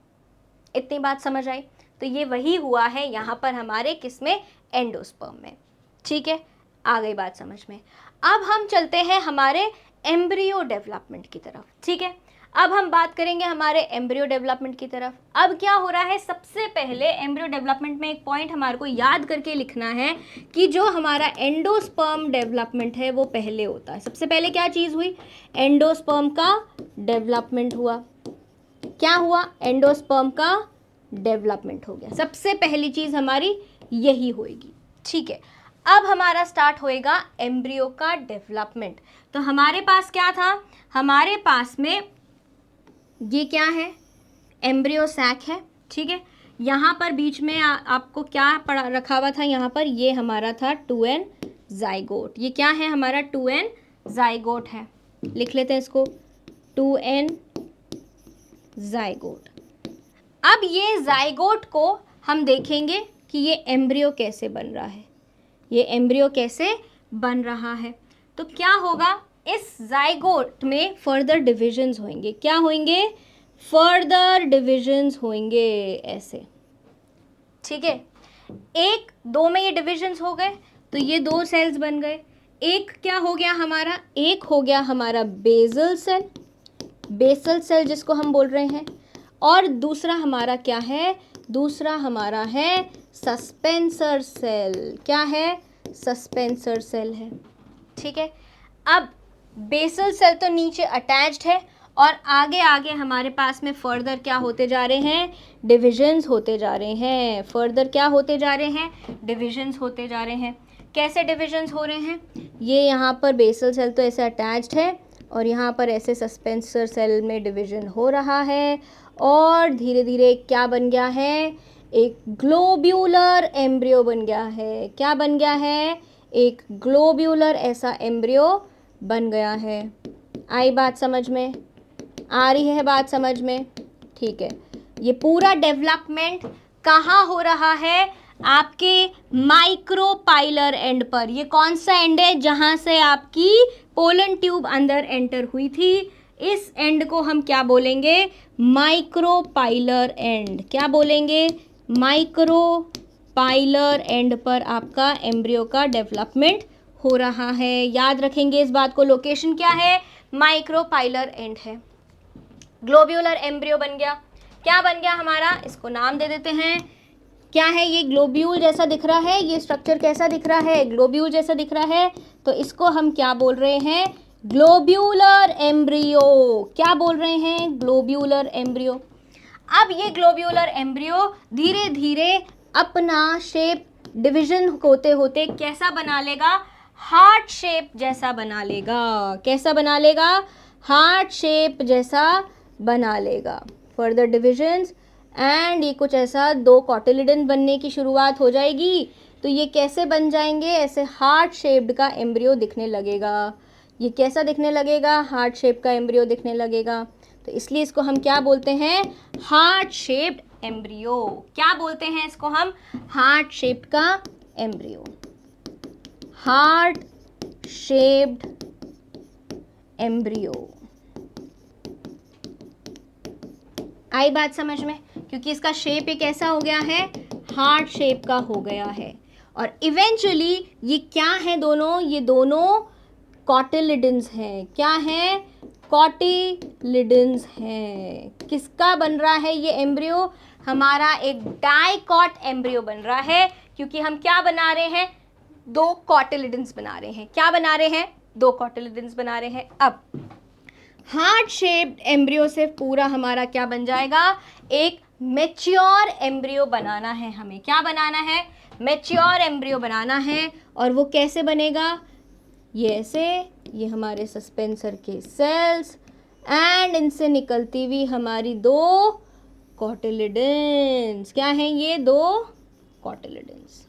इतनी बात समझ आई। तो ये वही हुआ है यहाँ पर हमारे किसमें, एंडोस्पर्म में। ठीक है, आ गई बात समझ में। अब हम चलते हैं हमारे एम्ब्रियो डेवलपमेंट की तरफ। ठीक है, अब हम बात करेंगे हमारे एम्ब्रियो डेवलपमेंट की तरफ। अब क्या हो रहा है, सबसे पहले एम्ब्रियो डेवलपमेंट में एक पॉइंट हमारे को याद करके लिखना है कि जो हमारा एंडोस्पर्म डेवलपमेंट है वो पहले होता है। सबसे पहले क्या चीज़ हुई, एंडोस्पर्म का डेवलपमेंट हुआ। क्या हुआ, एंडोस्पर्म का डेवलपमेंट हो गया। सबसे पहली चीज़ हमारी यही होएगी। ठीक है, अब हमारा स्टार्ट होएगा एम्ब्रियो का डेवलपमेंट। तो हमारे पास क्या था, हमारे पास में ये क्या है, एम्ब्रियो सैक है। ठीक है, यहाँ पर बीच में आपको क्या पढ़ा रखा हुआ था, यहाँ पर ये हमारा था 2n जाइगोट। ये क्या है, हमारा 2n जाइगोट है। लिख लेते हैं इसको, 2n जाइगोट। अब ये जाइगोट को हम देखेंगे कि ये एम्ब्रियो कैसे बन रहा है, ये एम्ब्रियो कैसे बन रहा है। तो क्या होगा, इस जाइगोट में फर्दर डिविजन्स होंगे। क्या होंगे, फर्दर डिविजन्स होंगे ऐसे। ठीक है, एक दो में ये डिविजन्स हो गए, तो ये दो सेल्स बन गए। एक क्या हो गया हमारा, एक हो गया हमारा बेसल सेल जिसको हम बोल रहे हैं, और दूसरा हमारा क्या है, दूसरा हमारा है सस्पेंसर सेल। क्या है, सस्पेंसर सेल है। ठीक है, अब बेसल सेल तो नीचे अटैच्ड है और आगे आगे हमारे पास में फर्दर क्या होते जा रहे हैं, डिविजन्स होते जा रहे हैं। फर्दर क्या होते जा रहे हैं, डिविजन्स होते जा रहे हैं। कैसे डिविजन्स हो रहे हैं, ये यहाँ पर बेसल सेल तो ऐसे अटैच्ड है और यहाँ पर ऐसे सस्पेंसर सेल में डिवीजन हो रहा है और धीरे धीरे क्या बन गया है, एक ग्लोब्यूलर एम्ब्रियो बन गया है। क्या बन गया है, एक ग्लोब्यूलर ऐसा एम्ब्रियो बन गया है। आई बात समझ में, आ रही है बात समझ में। ठीक है, ये पूरा डेवलपमेंट कहाँ हो रहा है, आपके माइक्रोपाइलर एंड पर। ये कौन सा एंड है, जहाँ से आपकी पोलन ट्यूब अंदर एंटर हुई थी, इस एंड को हम क्या बोलेंगे, माइक्रोपाइलर एंड। क्या बोलेंगे, माइक्रोपाइलर एंड पर आपका एम्ब्रियो का डेवलपमेंट हो रहा है। याद रखेंगे इस बात को, लोकेशन क्या है, माइक्रोपाइलर एंड है। ग्लोब्यूलर एम्ब्रियो बन गया। क्या बन गया हमारा, इसको नाम दे देते हैं। क्या है, ये ग्लोब्यूल जैसा दिख रहा है, ये स्ट्रक्चर कैसा दिख रहा है, ग्लोब्यूल जैसा दिख रहा है, तो इसको हम क्या बोल रहे हैं, ग्लोब्यूलर एम्ब्रियो। क्या बोल रहे हैं, ग्लोब्यूलर एम्ब्रियो। अब ये ग्लोब्यूलर एम्ब्रियो धीरे धीरे अपना शेप डिवीजन होते होते कैसा बना लेगा, हार्ट शेप जैसा बना लेगा। कैसा बना लेगा, हार्ट शेप जैसा बना लेगा। फर्दर डिविजन्स एंड ये कुछ ऐसा 2 कॉटिलिडन बनने की शुरुआत हो जाएगी। तो ये कैसे बन जाएंगे, ऐसे हार्ट शेप्ड का एम्ब्रियो दिखने लगेगा। ये कैसा दिखने लगेगा, हार्ट शेप का एम्ब्रियो दिखने लगेगा। तो इसलिए इसको हम क्या बोलते हैं, हार्ट शेप्ड एम्ब्रियो। क्या बोलते हैं इसको हम, हार्ट शेप्ड का एम्ब्रियो, हार्ट शेप्ड एम्ब्रियो। आई बात समझ में, क्योंकि इसका शेप एक ऐसा हो गया है, हार्ट शेप का हो गया है। और इवेंचुअली ये क्या है दोनों, ये दोनों कॉटिलिडन्स हैं। क्या है, कॉटिलिडन्स हैं। किसका बन रहा है ये एम्ब्रियो, हमारा एक डाइकॉट एम्ब्रियो बन रहा है, क्योंकि हम क्या बना रहे हैं, 2 कॉटिलिडन्स बना रहे हैं। क्या बना रहे हैं, 2 कॉटिलिडन्स बना रहे हैं। अब हार्ट शेप्ड एम्ब्रियो से पूरा हमारा क्या बन जाएगा, एक मैच्योर एम्ब्रियो बनाना है हमें। क्या बनाना है, मैच्योर एम्ब्रियो बनाना है। और वो कैसे बनेगा, ये ऐसे, ये हमारे सस्पेंसर के सेल्स एंड इनसे निकलती हुई हमारी 2 कॉटिलिडन्स। क्या हैं ये, 2 कॉटिलिडन्स।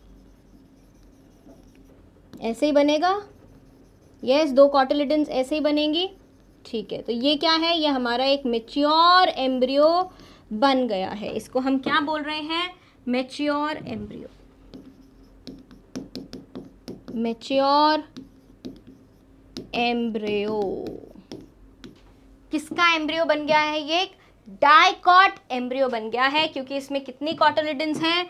ऐसे ही बनेगा, यस 2 कॉटिलिडन्स ऐसे ही बनेंगी। ठीक है, तो ये क्या है, ये हमारा एक मैच्योर एम्ब्रियो बन गया है। इसको हम क्या बोल रहे हैं, मैच्योर एम्ब्रियो। मैच्योर एम्ब्रियो किसका एम्ब्रियो बन गया है, ये एक डाइकॉट एम्ब्रियो बन गया है, क्योंकि इसमें कितनी कॉटिलिडन्स हैं,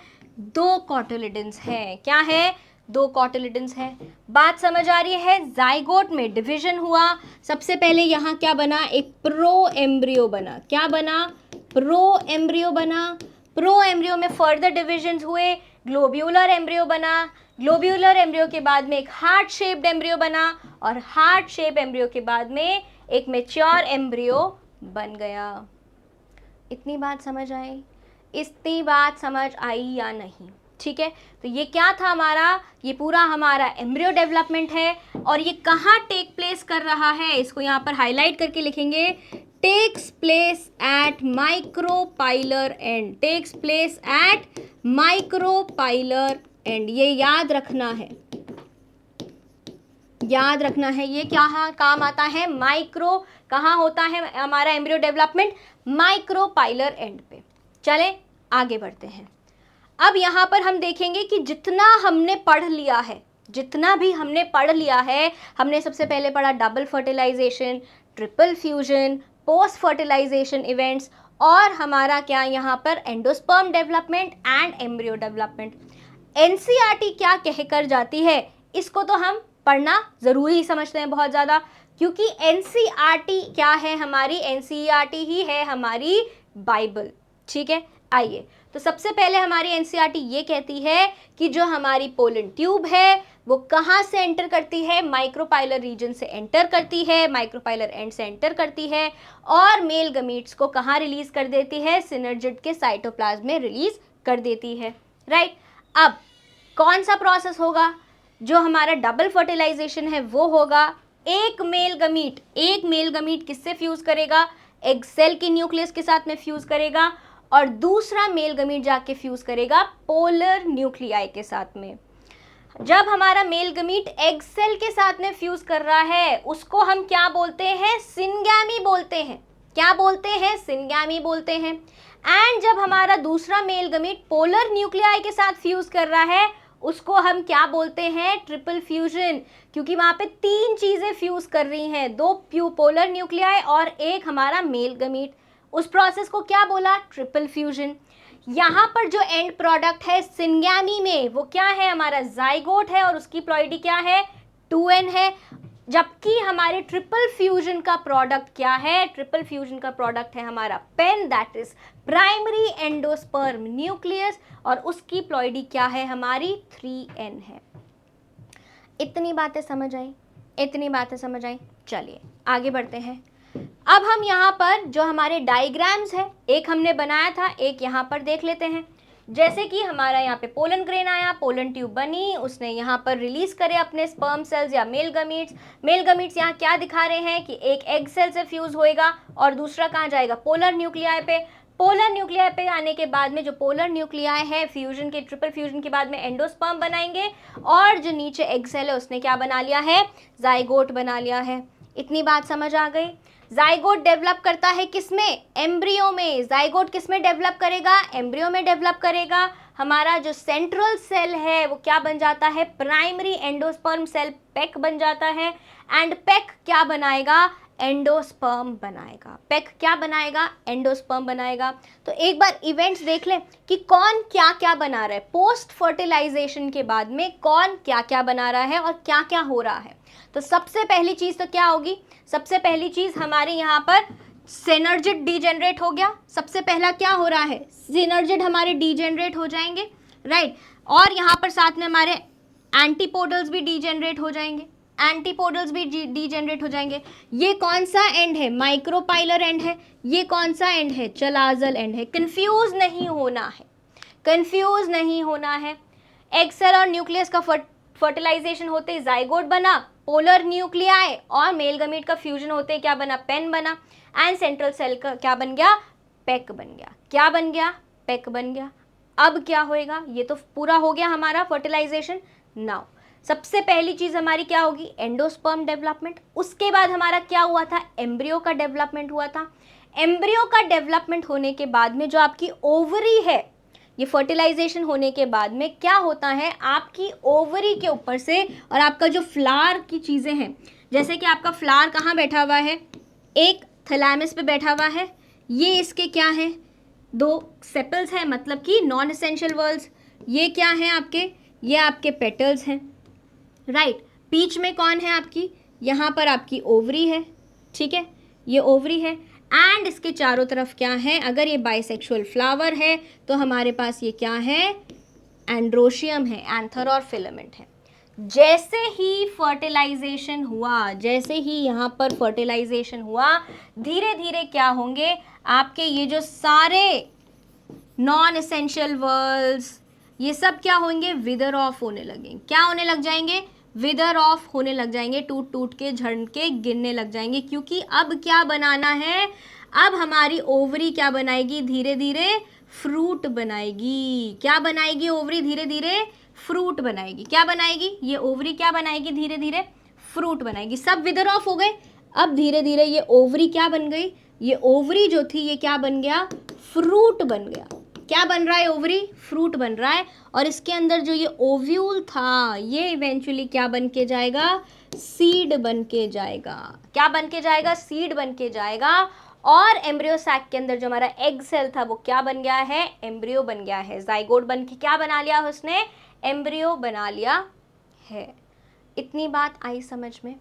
2 कॉटिलिडन्स हैं। क्या है, 2 कॉटिलिडन्स हैं। बात समझ आ रही है। जाइगोट में डिवीजन हुआ, सबसे पहले यहाँ क्या बना, एक प्रो एम्ब्रियो बना। क्या बना, प्रो एम्ब्रियो बना। प्रो एम्ब्रियो में फर्दर डिविजन्स हुए, ग्लोब्यूलर एम्ब्रियो बना। ग्लोब्यूलर एम्ब्रियो के बाद में एक हार्ट शेप्ड एम्ब्रियो बना, और हार्ट शेप एम्ब्रियो के बाद में एक मैच्योर एम्ब्रियो बन गया। इतनी बात समझ आई, इतनी बात समझ आई या नहीं, ठीक है। तो ये क्या था हमारा, ये पूरा हमारा एम्ब्रियो डेवलपमेंट है। और ये कहाँ टेक प्लेस कर रहा है, इसको यहाँ पर हाईलाइट करके लिखेंगे, takes place at micropylar end. Takes place at micropylar end, ये याद रखना है, याद रखना है। ये क्या काम आता है, माइक्रो, कहाँ होता है हमारा एम्ब्रियो डेवलपमेंट, माइक्रोपाइलर एंड पे। चलें आगे बढ़ते हैं। अब यहाँ पर हम देखेंगे कि जितना हमने पढ़ लिया है, जितना भी हमने पढ़ लिया है, हमने सबसे पहले पढ़ा double fertilization, triple fusion, post fertilization events, और हमारा क्या यहाँ पर endosperm development and embryo development. NCERT क्या कहकर जाती है, इसको तो हम पढ़ना ज़रूरी समझते हैं बहुत ज़्यादा, क्योंकि एनसीईआरटी क्या है हमारी, एनसीईआरटी ही है हमारी बाइबल, ठीक है। आइए, तो सबसे पहले हमारी एनसीईआरटी ये कहती है कि जो हमारी पोलन ट्यूब है वो कहाँ से एंटर करती है, माइक्रोपाइलर रीजन से एंटर करती है, माइक्रोपाइलर एंड से एंटर करती है, और मेल गमीट्स को कहाँ रिलीज कर देती है, सिनर्जिड के साइटोप्लाज्म में रिलीज कर देती है, राइट। अब कौन सा प्रोसेस होगा, जो हमारा डबल फर्टिलाइजेशन है वो होगा, एक मेल गमीट किससे फ्यूज करेगा, एग सेल के न्यूक्लियस के साथ में फ्यूज करेगा, और दूसरा मेल गमीट जाके फ्यूज करेगा पोलर न्यूक्लियाई के साथ में। जब हमारा मेल गमीट एग सेल के साथ में फ्यूज कर रहा है, उसको हम क्या बोलते हैं, सिनगैमी बोलते हैं। क्या बोलते हैं, सिनगैमी बोलते हैं। एंड जब हमारा दूसरा मेल गमीट पोलर न्यूक्लियाई के साथ फ्यूज कर रहा है, उसको हम क्या बोलते हैं, ट्रिपल फ्यूजन, क्योंकि वहाँ पे 3 चीज़ें फ्यूज कर रही हैं, 2 पोलर न्यूक्लियाई और एक हमारा मेल गमीट। उस प्रोसेस को क्या बोला, ट्रिपल फ्यूजन। यहाँ पर जो एंड प्रोडक्ट है सिनगैमी में, वो क्या है, हमारा जाइगोट है, और उसकी प्लॉइडी क्या है, 2n है। जबकि हमारे ट्रिपल फ्यूजन का प्रोडक्ट क्या है, ट्रिपल फ्यूजन का प्रोडक्ट है हमारा PEN, that is primary endosperm nucleus, और उसकी प्लॉइडी क्या है हमारी, 3n है। इतनी बातें समझ आई, इतनी बातें समझ आई। चलिए आगे बढ़ते हैं। अब हम यहाँ पर जो हमारे डायग्राम्स है, एक हमने बनाया था, एक यहाँ पर देख लेते हैं। जैसे कि हमारा यहाँ पे पोलन ग्रेन आया, पोलन ट्यूब बनी, उसने यहाँ पर रिलीज करे अपने स्पर्म सेल्स या मेल गमीट्स। मेल गमीट्स यहाँ क्या दिखा रहे हैं कि एक एग सेल से फ्यूज होएगा और दूसरा कहाँ जाएगा, पोलर न्यूक्लियाई पे। पोलर न्यूक्लियाई पे आने के बाद में जो पोलर न्यूक्लियाई है फ्यूजन के ट्रिपल फ्यूजन के बाद में एंडोस्पर्म बनाएंगे और जो नीचे एग सेल है उसने क्या बना लिया है, जाइगोट बना लिया है। इतनी बात समझ आ गई। जाइगोट डेवलप करता है किसमें, एम्ब्रियो में। जाइगोट किसमें डेवलप करेगा, एम्ब्रियो में डेवलप करेगा। हमारा जो सेंट्रल सेल है वो क्या बन जाता है, प्राइमरी एंडोस्पर्म सेल पेक बन जाता है। एंड पेक क्या बनाएगा, एंडोस्पर्म बनाएगा। पेक क्या बनाएगा, एंडोस्पर्म बनाएगा। तो एक बार इवेंट्स देख लें कि कौन क्या क्या बना रहा है पोस्ट फर्टिलाइजेशन के बाद में, कौन क्या क्या बना रहा है और क्या क्या हो रहा है। तो सबसे पहली चीज तो क्या होगी, सबसे पहली चीज हमारे यहाँ पर सिनर्जिड डीजेनरेट हो गया। सबसे पहला क्या हो रहा है, सिनर्जिड हमारे डीजेनरेट हो जाएंगे, राइट। और यहाँ पर साथ में हमारे एंटीपोडल्स भी डीजेनरेट हो जाएंगे, एंटीपोडल्स भी डीजेनरेट हो जाएंगे। ये कौन सा एंड है, माइक्रोपाइलर एंड है। ये कौन सा एंड है, चलाजल एंड है। कंफ्यूज नहीं होना है, कंफ्यूज नहीं होना है। एग सेल और न्यूक्लियस का फर्टिलाइजेशन होते ही जाइगोट बना, पोलर न्यूक्लियाई, और मेल गमीट का फ्यूजन होते ही क्या बना, पेन बना। एंड सेंट्रल सेल का क्या बन गया, पेक बन गया। क्या बन गया, पेक बन गया। अब क्या होएगा, ये तो पूरा हो गया हमारा फर्टिलाइजेशन। नाउ सबसे पहली चीज हमारी क्या होगी, एंडोस्पर्म डेवलपमेंट। उसके बाद हमारा क्या हुआ था, एम्ब्रियो का डेवलपमेंट हुआ था। एम्ब्रियो का डेवलपमेंट होने के बाद में जो आपकी ओवरी है, ये फर्टिलाइजेशन होने के बाद में क्या होता है, आपकी ओवरी के ऊपर से और आपका जो फ्लावर की चीज़ें हैं, जैसे कि आपका फ्लावर कहाँ बैठा हुआ है, एक थैलेमस पे बैठा हुआ है। ये इसके क्या है, दो सेपल्स हैं, मतलब कि नॉन एसेंशियल वर्ल्स। ये क्या है आपके, ये आपके पेटल्स हैं, राइट। बीच में कौन है आपकी, यहाँ पर आपकी ओवरी है, ठीक है, ये ओवरी है। एंड इसके चारों तरफ क्या है, अगर ये बाइसेक्सुअल फ्लावर है तो हमारे पास ये क्या है, एंड्रोशियम है, एंथर और फिलामेंट है। जैसे ही फर्टिलाइजेशन हुआ, जैसे ही यहाँ पर फर्टिलाइजेशन हुआ, धीरे धीरे क्या होंगे आपके ये जो सारे नॉन एसेंशियल वर्ल्स, ये सब क्या होंगे, विदर ऑफ होने लगेंगे। क्या होने लग जाएंगे, विदर ऑफ होने लग जाएंगे, टूट टूट के झड़ के गिरने लग जाएंगे। क्योंकि अब क्या बनाना है, अब हमारी ओवरी क्या बनाएगी, धीरे धीरे फ्रूट बनाएगी। क्या बनाएगी ओवरी, धीरे धीरे फ्रूट बनाएगी। क्या बनाएगी, ये ओवरी क्या बनाएगी, धीरे धीरे फ्रूट बनाएगी। सब विदर ऑफ हो गए, अब धीरे धीरे ये ओवरी क्या बन गई, ये ओवरी जो थी ये क्या बन गया, फ्रूट बन गया। क्या बन रहा है, ओवरी फ्रूट बन रहा है। और इसके अंदर जो ये ओव्यूल था ये इवेंचुअली क्या बन के जाएगा, सीड बन के जाएगा। क्या बन के जाएगा, सीड बन के जाएगा। और एम्ब्रियो सैक के अंदर जो हमारा एग सेल था वो क्या बन गया है, एम्ब्रियो बन गया है। जाइगोट बन के क्या बना लिया उसने, एम्ब्रियो बना लिया है। इतनी बात आई समझ में।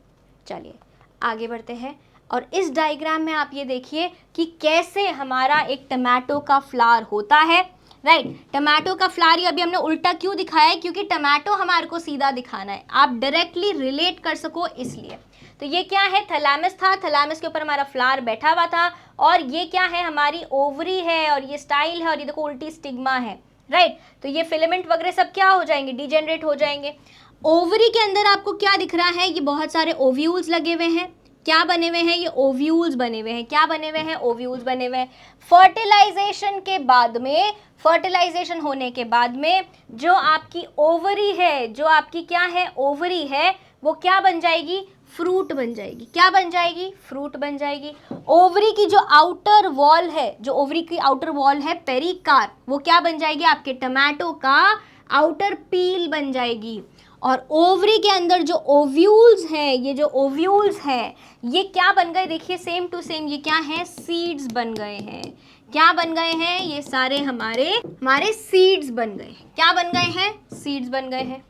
चलिए आगे बढ़ते हैं। और इस डायग्राम में आप ये देखिए कि कैसे हमारा एक टमाटो का फ्लावर होता है, राइट। टमाटो का फ्लावर अभी हमने उल्टा क्यों दिखाया है, क्योंकि टमाटो हमारे को सीधा दिखाना है, आप डायरेक्टली रिलेट कर सको इसलिए। तो ये क्या है, थैलेमस था, थैलेमस के ऊपर हमारा फ्लावर बैठा हुआ था। और ये क्या है, हमारी ओवरी है, और ये स्टाइल है, और ये देखो उल्टी स्टिग्मा है, राइट। तो ये फिलामेंट वगैरह सब क्या हो जाएंगे, डिजेनरेट हो जाएंगे। ओवरी के अंदर आपको क्या दिख रहा है, ये बहुत सारे ओव्यूल्स लगे हुए हैं। क्या बने हुए हैं, ये ओव्यूल्स बने हुए हैं। क्या बने हुए हैं, ओव्यूल्स बने हुए हैं। फर्टिलाइजेशन के बाद में, फर्टिलाइजेशन होने के बाद में जो आपकी ओवरी है, जो आपकी क्या है, ओवरी है, वो क्या बन जाएगी, फ्रूट बन जाएगी। क्या बन जाएगी, फ्रूट बन जाएगी। ओवरी की जो आउटर वॉल है, जो ओवरी की आउटर वॉल है पेरिकार्प, वो क्या बन जाएगी, आपके टमाटो का आउटर पील बन जाएगी। और ओवरी के अंदर जो ओव्यूल्स हैं, ये जो ओव्यूल्स हैं ये क्या बन गए, देखिए सेम टू सेम, ये क्या है, सीड्स बन गए हैं। क्या बन गए हैं, ये सारे हमारे सीड्स बन गए हैं। क्या बन गए हैं, सीड्स बन गए हैं।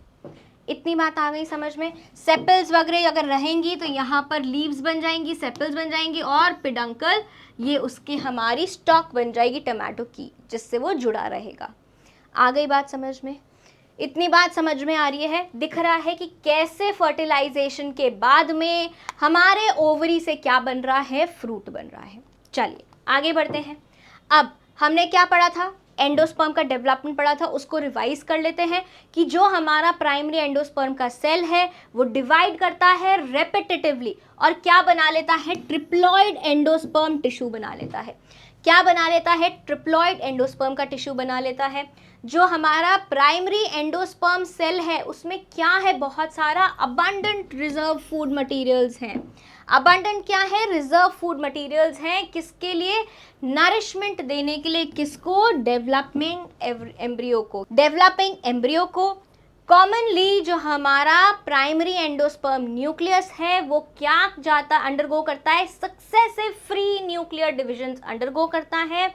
इतनी बात आ गई समझ में। सेपल्स वगैरह अगर रहेंगी तो यहाँ पर लीव्स बन जाएंगी, सेपल्स बन जाएंगी, और पिडंकल ये उसकी हमारी स्टॉक बन जाएगी टमाटो की, जिससे वो जुड़ा रहेगा। आ गई बात समझ में। इतनी बात समझ में आ रही है, दिख रहा है कि कैसे फर्टिलाइजेशन के बाद में हमारे ओवरी से क्या बन रहा है, फ्रूट बन रहा है। चलिए आगे बढ़ते हैं। अब हमने क्या पढ़ा था, एंडोस्पर्म का डेवलपमेंट पढ़ा था, उसको रिवाइज कर लेते हैं कि जो हमारा प्राइमरी एंडोस्पर्म का सेल है वो डिवाइड करता है रेपिटेटिवली और क्या बना लेता है, ट्रिप्लॉइड एंडोस्पर्म टिश्यू बना लेता है। क्या बना लेता है, ट्रिप्लॉइड एंडोस्पर्म का टिश्यू बना लेता है। जो हमारा प्राइमरी एंडोस्पर्म सेल है उसमें क्या है, बहुत सारा अबंडेंट रिजर्व फूड मटेरियल्स हैं। अबंडेंट क्या है, रिजर्व फूड मटेरियल्स हैं, किसके लिए, नरिशमेंट देने के लिए, किसको, डेवलपिंग एम्ब्रियो को, डेवलपिंग एम्ब्रियो को। कॉमनली जो हमारा प्राइमरी एंडोस्पर्म न्यूक्लियस है वो क्या जाता, अंडरगो करता है, successive free nuclear divisions undergo करता है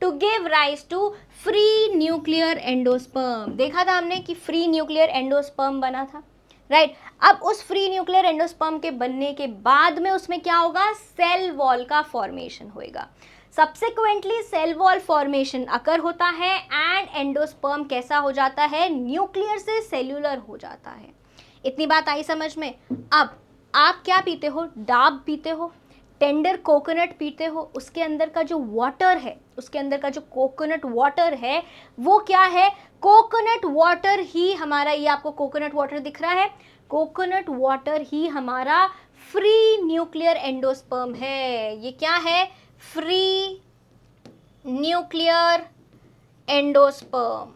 to give rise to free nuclear endosperm. देखा था हमने कि फ्री न्यूक्लियर एंडोस्पर्म बना था, राइट। अब उस फ्री न्यूक्लियर एंडोस्पर्म के बनने के बाद में उसमें क्या होगा, सेल वॉल का फॉर्मेशन होएगा। सब्सिक्वेंटली सेल वॉल फॉर्मेशन अकर होता है एंड एंडोस्पर्म कैसा हो जाता है, न्यूक्लियर से सेल्यूलर हो जाता है। इतनी बात आई समझ में। अब आप क्या पीते हो, डाब पीते हो, टेंडर कोकोनट पीते हो, उसके अंदर का जो वाटर है, उसके अंदर का जो कोकोनट वाटर है वो क्या है, कोकोनट वाटर ही हमारा, ये आपको कोकोनट वाटर दिख रहा है, कोकोनट वाटर ही हमारा फ्री न्यूक्लियर एंडोस्पर्म है। ये क्या है, फ्री न्यूक्लियर एंडोस्पर्म,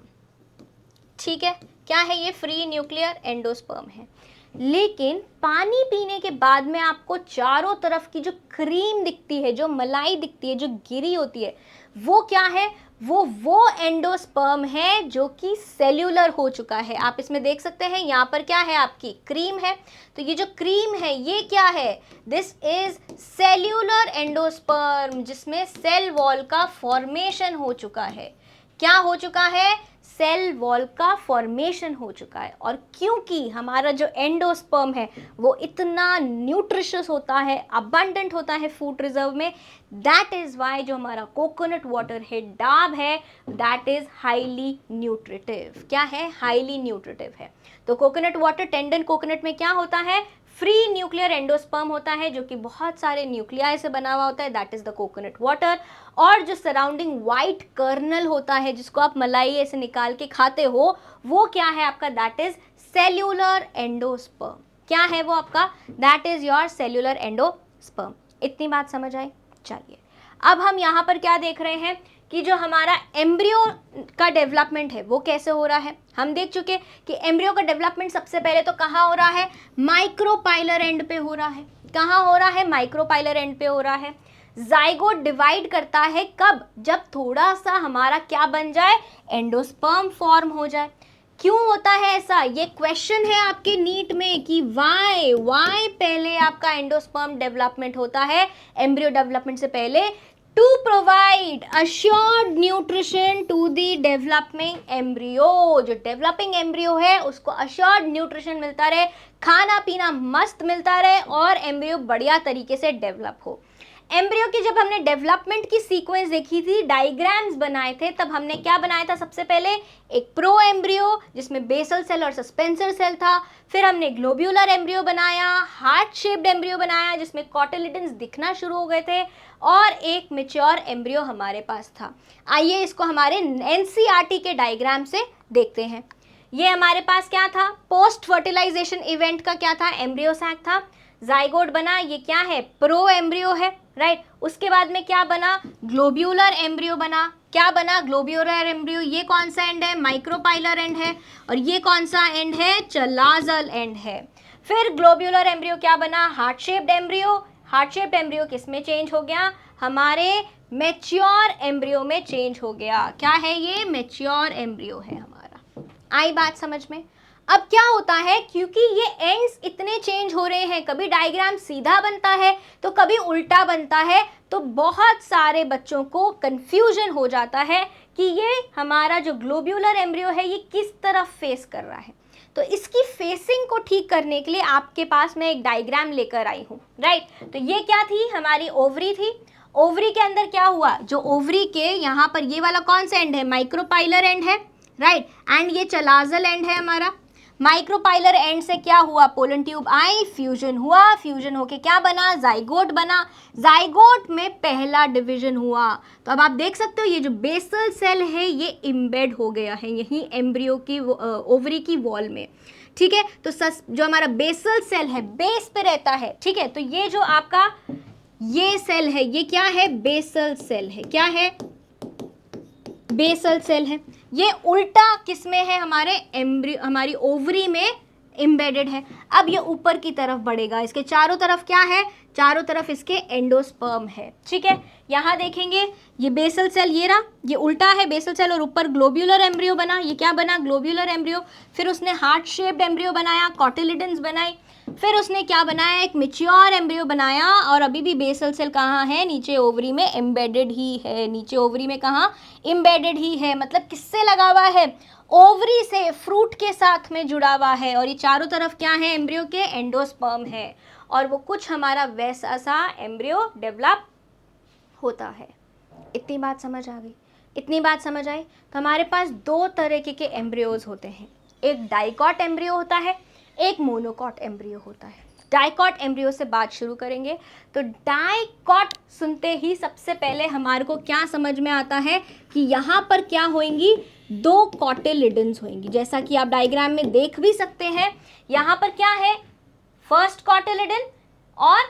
ठीक है। क्या है ये, फ्री न्यूक्लियर एंडोस्पर्म है। लेकिन पानी पीने के बाद में आपको चारों तरफ की जो क्रीम दिखती है, जो मलाई दिखती है, जो गिरी होती है, वो क्या है, वो एंडोस्पर्म है जो कि सेल्यूलर हो चुका है। आप इसमें देख सकते हैं यहाँ पर क्या है, आपकी क्रीम है। तो ये जो क्रीम है ये क्या है, दिस इज सेल्यूलर एंडोस्पर्म, जिसमें सेल वॉल का फॉर्मेशन हो चुका है। क्या हो चुका है, सेल वॉल का फॉर्मेशन हो चुका है। और क्योंकि हमारा जो एंडोस्पर्म है वो इतना न्यूट्रिशियस होता है, अबंडेंट होता है फूड रिजर्व में, दैट इज वाई जो हमारा कोकोनट वाटर है, डाब है, दैट इज हाईली न्यूट्रिटिव। क्या है, हाईली न्यूट्रिटिव है। तो कोकोनट वाटर, टेंडन कोकोनट में क्या होता है, फ्री न्यूक्लियर एंडोस्पर्म होता है जो कि बहुत सारे न्यूक्लियाई से बना हुआ होता है, that is the coconut water. और जो सराउंडिंग वाइट कर्नल होता है जिसको आप मलाई ऐसे निकाल के खाते हो, वो क्या है आपका, दैट इज सेल्यूलर एंडोस्पर्म। क्या है वो आपका, that is your cellular endosperm. इतनी बात समझ आई। चलिए अब हम यहाँ पर क्या देख रहे हैं कि जो हमारा एम्ब्रियो का डेवलपमेंट है वो कैसे हो रहा है। हम देख चुके कि एम्ब्रियो का डेवलपमेंट सबसे पहले तो कहाँ हो रहा है, माइक्रोपाइलर एंड पे हो रहा है। कहाँ हो रहा है, माइक्रोपाइलर एंड पे हो रहा है। जाइगोट डिवाइड करता है कब, जब थोड़ा सा हमारा क्या बन जाए, एंडोस्पर्म फॉर्म हो जाए। क्यों होता है ऐसा, ये क्वेश्चन है आपके नीट में कि वाई पहले आपका एंडोस्पर्म डेवलपमेंट होता है एम्ब्रियो डेवलपमेंट से पहले, to provide assured nutrition to the developing embryo. जो डेवलपिंग एम्ब्रियो है उसको assured न्यूट्रिशन मिलता रहे, खाना पीना मस्त मिलता रहे और एम्ब्रियो बढ़िया तरीके से डेवलप हो। एम्ब्रियो की जब हमने डेवलपमेंट की सीक्वेंस देखी थी, डायग्राम्स बनाए थे, तब हमने क्या बनाया था, सबसे पहले एक प्रो एम्ब्रियो जिसमें बेसल सेल और सस्पेंसर सेल था। फिर हमने ग्लोब्यूलर एम्ब्रियो बनाया, हार्ट शेप्ड एम्ब्रियो बनाया जिसमें कॉटिलिडन्स दिखना शुरू हो गए थे, और एक मैच्योर एम्ब्रियो हमारे पास था। आइए इसको हमारे एनसीईआरटी के डायग्राम से देखते हैं। ये हमारे पास क्या था, पोस्ट फर्टिलाइजेशन इवेंट का क्या था, एम्ब्रियो सैक था, जाइगोट बना, ये क्या है, प्रो एम्ब्रियो है, राइट। उसके बाद में क्या बना, ग्लोब्यूलर एम्ब्रियो बना। क्या बना, ग्लोब्यूलर एम्ब्रियो। ये कौन सा एंड है, माइक्रोपाइलर एंड है, और ये कौन सा एंड है, चलाजल एंड है। फिर ग्लोब्यूलर एम्ब्रियो क्या बना, heart shaped embryo. Heart shaped embryo किस में चेंज हो गया, हमारे मैच्योर एम्ब्रियो में चेंज हो गया। क्या है ये, मैच्योर एम्ब्रियो है हमारा। आई बात समझ में। अब क्या होता है, क्योंकि ये एंड्स इतने चेंज हो रहे हैं, कभी डायग्राम सीधा बनता है तो कभी उल्टा बनता है, तो बहुत सारे बच्चों को कंफ्यूजन हो जाता है कि ये हमारा जो ग्लोब्यूलर एम्ब्रियो है ये किस तरफ फेस कर रहा है। तो इसकी फेसिंग को ठीक करने के लिए आपके पास मैं एक डायग्राम लेकर आई हूँ, राइट। तो ये क्या थी, हमारी ओवरी थी। ओवरी के अंदर क्या हुआ, जो ओवरी के यहाँ पर ये वाला कौन सा एंड है, माइक्रोपाइलर एंड है, राइट, एंड ये चलाजल एंड है हमारा। माइक्रोपाइलर एंड से क्या हुआ, पोलन ट्यूब आई, फ्यूजन हुआ, फ्यूजन होके क्या बना, जाइगोट बना। जाइगोट में पहला डिवीजन हुआ। तो अब आप देख सकते हो ये जो बेसल सेल है ये इम्बेड हो गया है यहीं एम्ब्रियो की ओवरी की वॉल में, ठीक है। तो जो हमारा बेसल सेल है बेस पे रहता है, ठीक है। तो ये जो आपका ये सेल है, ये क्या है, बेसल सेल है, क्या है, बेसल सेल है। ये उल्टा किसमें है, हमारे एम्ब्रियो, हमारी ओवरी में एम्बेडेड है। अब ये ऊपर की तरफ बढ़ेगा, इसके चारों तरफ क्या है, चारों तरफ इसके एंडोस्पर्म है, ठीक है। यहाँ देखेंगे ये बेसल सेल, ये रहा, ये उल्टा है बेसल सेल और ऊपर ग्लोब्यूलर एम्ब्रियो बना, ये क्या बना, ग्लोब्यूलर एम्ब्रियो। फिर उसने हार्ट शेप्ड एम्ब्रियो बनाया, कॉटिलिडन्स बनाई। फिर उसने क्या बनाया, एक मैच्योर एम्ब्रियो बनाया, और अभी भी बेसल सेल कहाँ है, नीचे ओवरी में एम्बेडेड ही है, नीचे ओवरी में कहाँ, एम्बेडेड ही है, मतलब किससे लगा हुआ है, ओवरी से, फ्रूट के साथ में जुड़ा हुआ है। और ये चारों तरफ क्या है, एम्ब्रियो के एंडोस्पर्म है, और वो कुछ हमारा वैसा सा एम्ब्रियो डेवलप होता है। इतनी बात समझ आ गई, इतनी बात समझ आई। तो हमारे पास दो तरीके के एम्ब्रियोज होते हैं, एक डाइकॉट एम्ब्रियो होता है, एक मोनोकॉट एम्ब्रियो होता है। डाइकॉट एम्ब्रियो से बात शुरू करेंगे। तो डाइकॉट सुनते ही सबसे पहले हमारे को क्या समझ में आता है कि यहाँ पर क्या होंगी, दो कॉटिलिडन्स होंगी, जैसा कि आप डायग्राम में देख भी सकते हैं। यहाँ पर क्या है, फर्स्ट कॉटिलिडन और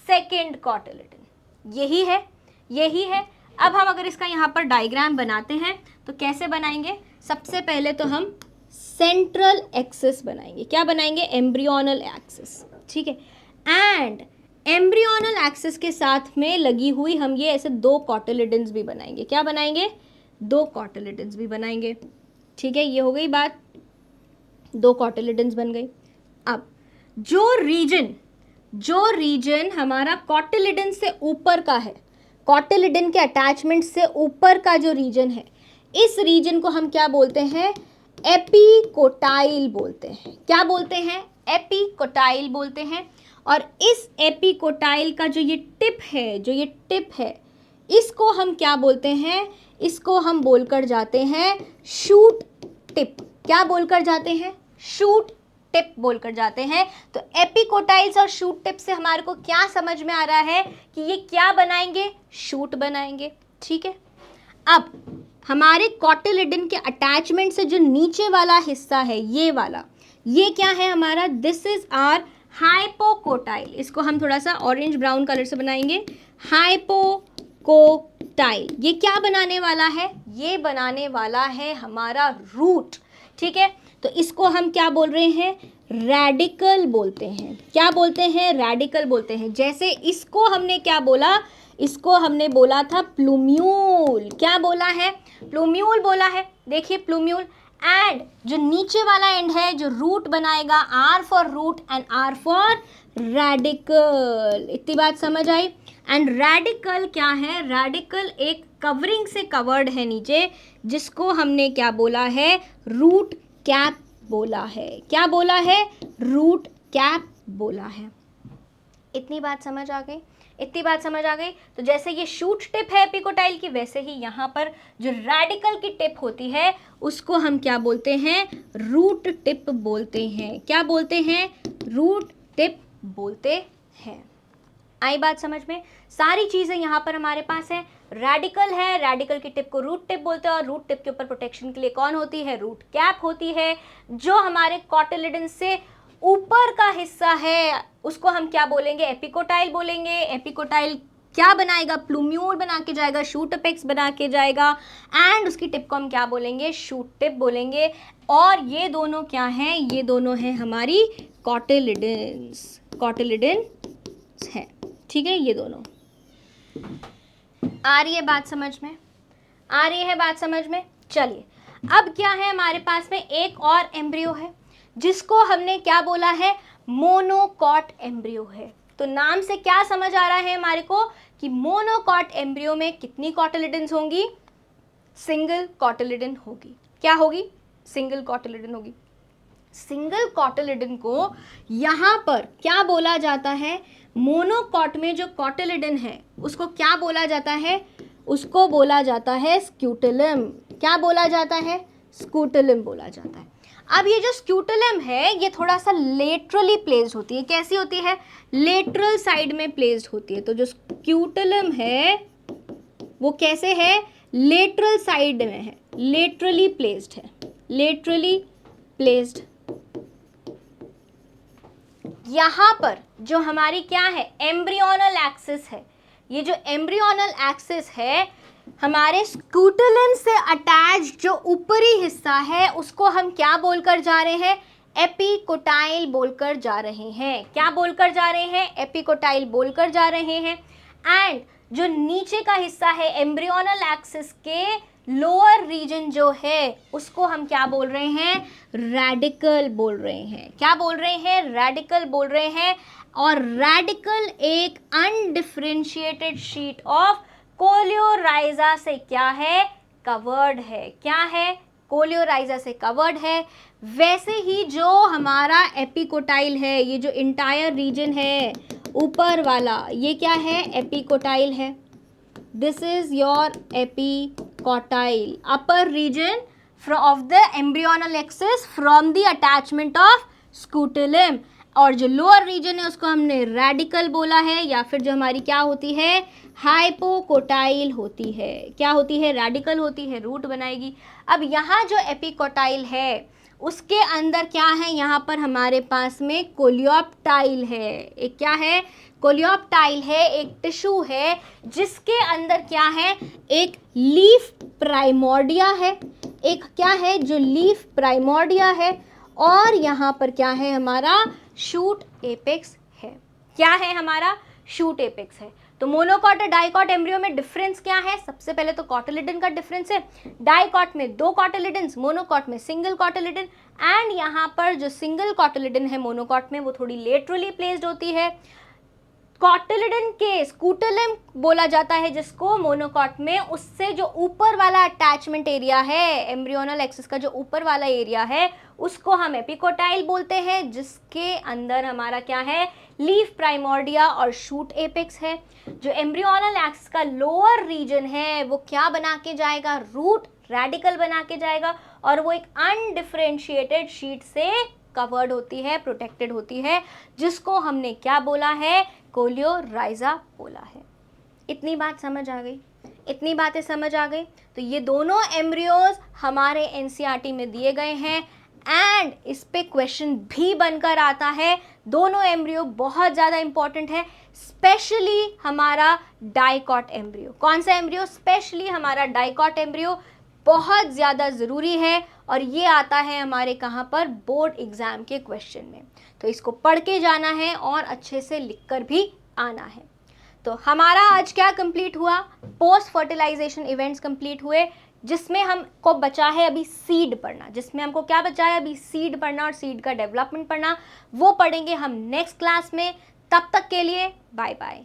सेकेंड कॉटिलिडन, यही है, यही है। अब हम अगर इसका यहाँ पर डायग्राम बनाते हैं तो कैसे बनाएंगे, सबसे पहले तो हम सेंट्रल एक्सिस बनाएंगे, क्या बनाएंगे, एम्ब्रियोनल एक्सिस, ठीक है। एंड एम्ब्रियोनल एक्सिस के साथ में लगी हुई हम ये ऐसे दो कॉटिलिडन्स भी बनाएंगे, क्या बनाएंगे, दो कॉटिलिडन्स भी बनाएंगे, ठीक है। ये हो गई बात, दो कॉटिलिडन्स बन गई। अब जो रीजन हमारा कॉटिलिडन से ऊपर का है, कॉटिलिडन के अटैचमेंट से ऊपर का जो रीजन है, इस रीजन को हम क्या बोलते हैं, एपिकोटाइल बोलते हैं। क्या बोलते हैं, एपिकोटाइल बोलते हैं। और इस एपिकोटाइल का जो ये टिप है, इसको हम क्या बोलते हैं, इसको हम बोलकर जाते हैं शूट टिप। क्या बोलकर जाते हैं, शूट टिप बोलकर जाते हैं। तो एपिकोटाइल्स और शूट टिप से हमारे को क्या समझ में आ रहा है कि ये क्या बनाएंगे, शूट बनाएंगे, ठीक है। अब हमारे कॉटिलिडन के अटैचमेंट से जो नीचे वाला हिस्सा है, ये वाला, ये क्या है हमारा, दिस इज आर हाइपोकोटाइल। इसको हम थोड़ा सा ऑरेंज ब्राउन कलर से बनाएंगे, हाइपोकोटाइल। ये क्या बनाने वाला है, ये बनाने वाला है हमारा रूट, ठीक है। तो इसको हम क्या बोल रहे हैं, रेडिकल बोलते हैं। क्या बोलते हैं, रेडिकल बोलते हैं। जैसे इसको हमने क्या बोला, इसको हमने बोला था प्लूम्यूल। क्या बोला है, प्लूम्यूल बोला है, देखिए प्लूम्यूल। एंड जो नीचे वाला एंड है, जो रूट बनाएगा, R for root and R for radicle. इतनी बात समझ आई। एंड रेडिकल क्या है, रेडिकल एक कवरिंग से कवर्ड है नीचे, जिसको हमने क्या बोला है, रूट कैप बोला है। क्या बोला है, रूट कैप बोला है। इतनी बात समझ आ गई, इतनी बात समझ आ गई। तो जैसे ये शूट टिप है एपिकोटाइल की, वैसे ही यहाँ पर जो रेडिकल की टिप होती है उसको हम क्या बोलते हैं, रूट टिप बोलते हैं। क्या बोलते हैं, रूट टिप बोलते हैं। आई बात समझ में, सारी चीज़ें यहाँ पर हमारे पास है। रेडिकल है, रेडिकल की टिप को रूट टिप बोलते हैं, और रूट टिप के ऊपर प्रोटेक्शन के लिए कौन होती है, रूट कैप होती है। जो हमारे कॉटिलिडन से ऊपर का हिस्सा है उसको हम क्या बोलेंगे, एपिकोटाइल बोलेंगे। एपिकोटाइल क्या बनाएगा, प्लूम्यूल बना के जाएगा, शूट अपेक्स बना के जाएगा, एंड उसकी टिप को हम क्या बोलेंगे, शूट टिप बोलेंगे। और ये दोनों क्या हैं, ये दोनों हैं हमारी कॉटिलिडन्स, कॉटिलिडन्स है, ठीक है। ये दोनों आ रही है बात समझ में, आ रही है बात समझ में। चलिए अब क्या है, हमारे पास में एक और एम्ब्रियो है जिसको हमने क्या बोला है, मोनोकॉट एम्ब्रियो है। तो नाम से क्या समझ आ रहा है हमारे को कि मोनोकॉट एम्ब्रियो में कितनी कॉटिलिडन्स होंगी, सिंगल कॉटिलिडन होगी। क्या होगी, सिंगल कॉटिलिडन होगी। सिंगल कॉटिलिडन को यहाँ पर क्या बोला जाता है, मोनोकॉट में जो कॉटिलिडन है उसको क्या बोला जाता है, उसको बोला जाता है स्क्यूटेलम। क्या बोला जाता है, स्क्यूटेलम बोला जाता है। अब ये जो स्क्यूटेलम है ये थोड़ा सा लेटरली प्लेस्ड होती है। कैसी होती है, लेटरल साइड में प्लेस्ड होती है। तो जो स्क्यूटेलम है वो कैसे है, लेटरल साइड में है, लेटरली प्लेस्ड है, लेटरली प्लेस्ड। यहाँ पर जो हमारी क्या है, एम्ब्रियोनल एक्सिस है, ये जो एम्ब्रियोनल एक्सिस है हमारे स्कूटुलम से अटैच जो ऊपरी हिस्सा है उसको हम क्या बोलकर जा रहे हैं, एपिकोटाइल बोलकर जा रहे हैं। क्या बोलकर जा रहे हैं, एपिकोटाइल बोलकर जा रहे हैं। एंड जो नीचे का हिस्सा है एम्ब्रियोनल एक्सिस के लोअर रीजन जो है उसको हम क्या बोल रहे हैं, रेडिकल बोल रहे हैं। क्या बोल रहे हैं, रेडिकल बोल रहे हैं। और रेडिकल एक अनडिफरेंशिएटेड शीट ऑफ कोलियोराइजा से क्या है, कवर्ड है। क्या है, कोलियोराइजा से कवर्ड है। वैसे ही जो हमारा एपिकोटाइल है, ये जो इंटायर रीजन है ऊपर वाला, ये क्या है, एपिकोटाइल है। This is your epicotyl, upper region of the embryonal axis from the attachment of scutellum। और जो लोअर रीजन है उसको हमने रेडिकल बोला है, या फिर जो हमारी क्या होती है, हाइपोकोटाइल होती है। क्या होती है, रेडिकल होती है, रूट बनाएगी। अब यहाँ जो एपिकोटाइल है उसके अंदर क्या है, यहाँ पर हमारे पास में कोलियोप्टाइल है। एक क्या है, कोलियोप्टाइल है, एक टिश्यू है जिसके अंदर क्या है, एक लीफ प्राइमोर्डिया है। एक क्या है, जो लीफ प्राइमोर्डिया है। और यहाँ पर क्या है, हमारा शूट एपेक्स है। क्या है, हमारा शूट एपेक्स है। तो मोनोकॉट और डाइकॉट एम्ब्रियो में डिफरेंस क्या है, सबसे पहले तो कॉटिलिडन का डिफरेंस है। डाइकॉट में 2 कॉटिलिडन्स, मोनोकॉट में सिंगल कॉटिलिडन। एंड यहाँ पर जो सिंगल कॉटिलिडन है मोनोकॉट में वो थोड़ी लेटरली प्लेस्ड होती है। कॉटिलिडन के स्कूटुलम बोला जाता है जिसको मोनोकॉट में, उससे जो ऊपर वाला अटैचमेंट एरिया है एम्ब्रियोनल एक्सिस का, जो ऊपर वाला एरिया है उसको हम एपिकोटाइल बोलते हैं, जिसके अंदर हमारा क्या है, लीफ प्राइमोर्डिया और शूट एपेक्स है। जो एम्ब्रियोनल एक्सिस का लोअर रीजन है वो क्या बना के जाएगा, रूट, रेडिकल बना के जाएगा। और वो एक अनडिफरेंशिएटेड शीट से कवर्ड होती है, प्रोटेक्टेड होती है, जिसको हमने क्या बोला है, कोलियोराइजा बोला है। इतनी बात समझ आ गई, इतनी बातें समझ आ गई। तो ये दोनों एम्ब्रियोज हमारे एनसीईआरटी में दिए गए हैं एंड इस पे क्वेश्चन भी बनकर आता है। दोनों एम्ब्रियो बहुत ज़्यादा इंपॉर्टेंट है, स्पेशली हमारा डाइकॉट एम्ब्रियो। कौन सा एम्ब्रियो, स्पेशली हमारा डाइकॉट एम्ब्रियो बहुत ज़्यादा ज़रूरी है। और ये आता है हमारे कहाँ पर, बोर्ड एग्ज़ाम के क्वेश्चन में। तो इसको पढ़ के जाना है और अच्छे से लिखकर भी आना है। तो हमारा आज क्या कंप्लीट हुआ, पोस्ट फर्टिलाइजेशन इवेंट्स कंप्लीट हुए, जिसमें हमको बचा है अभी सीड पढ़ना। जिसमें हमको क्या बचा है, अभी सीड पढ़ना और सीड का डेवलपमेंट पढ़ना। वो पढ़ेंगे हम नेक्स्ट क्लास में। तब तक के लिए बाय बाय।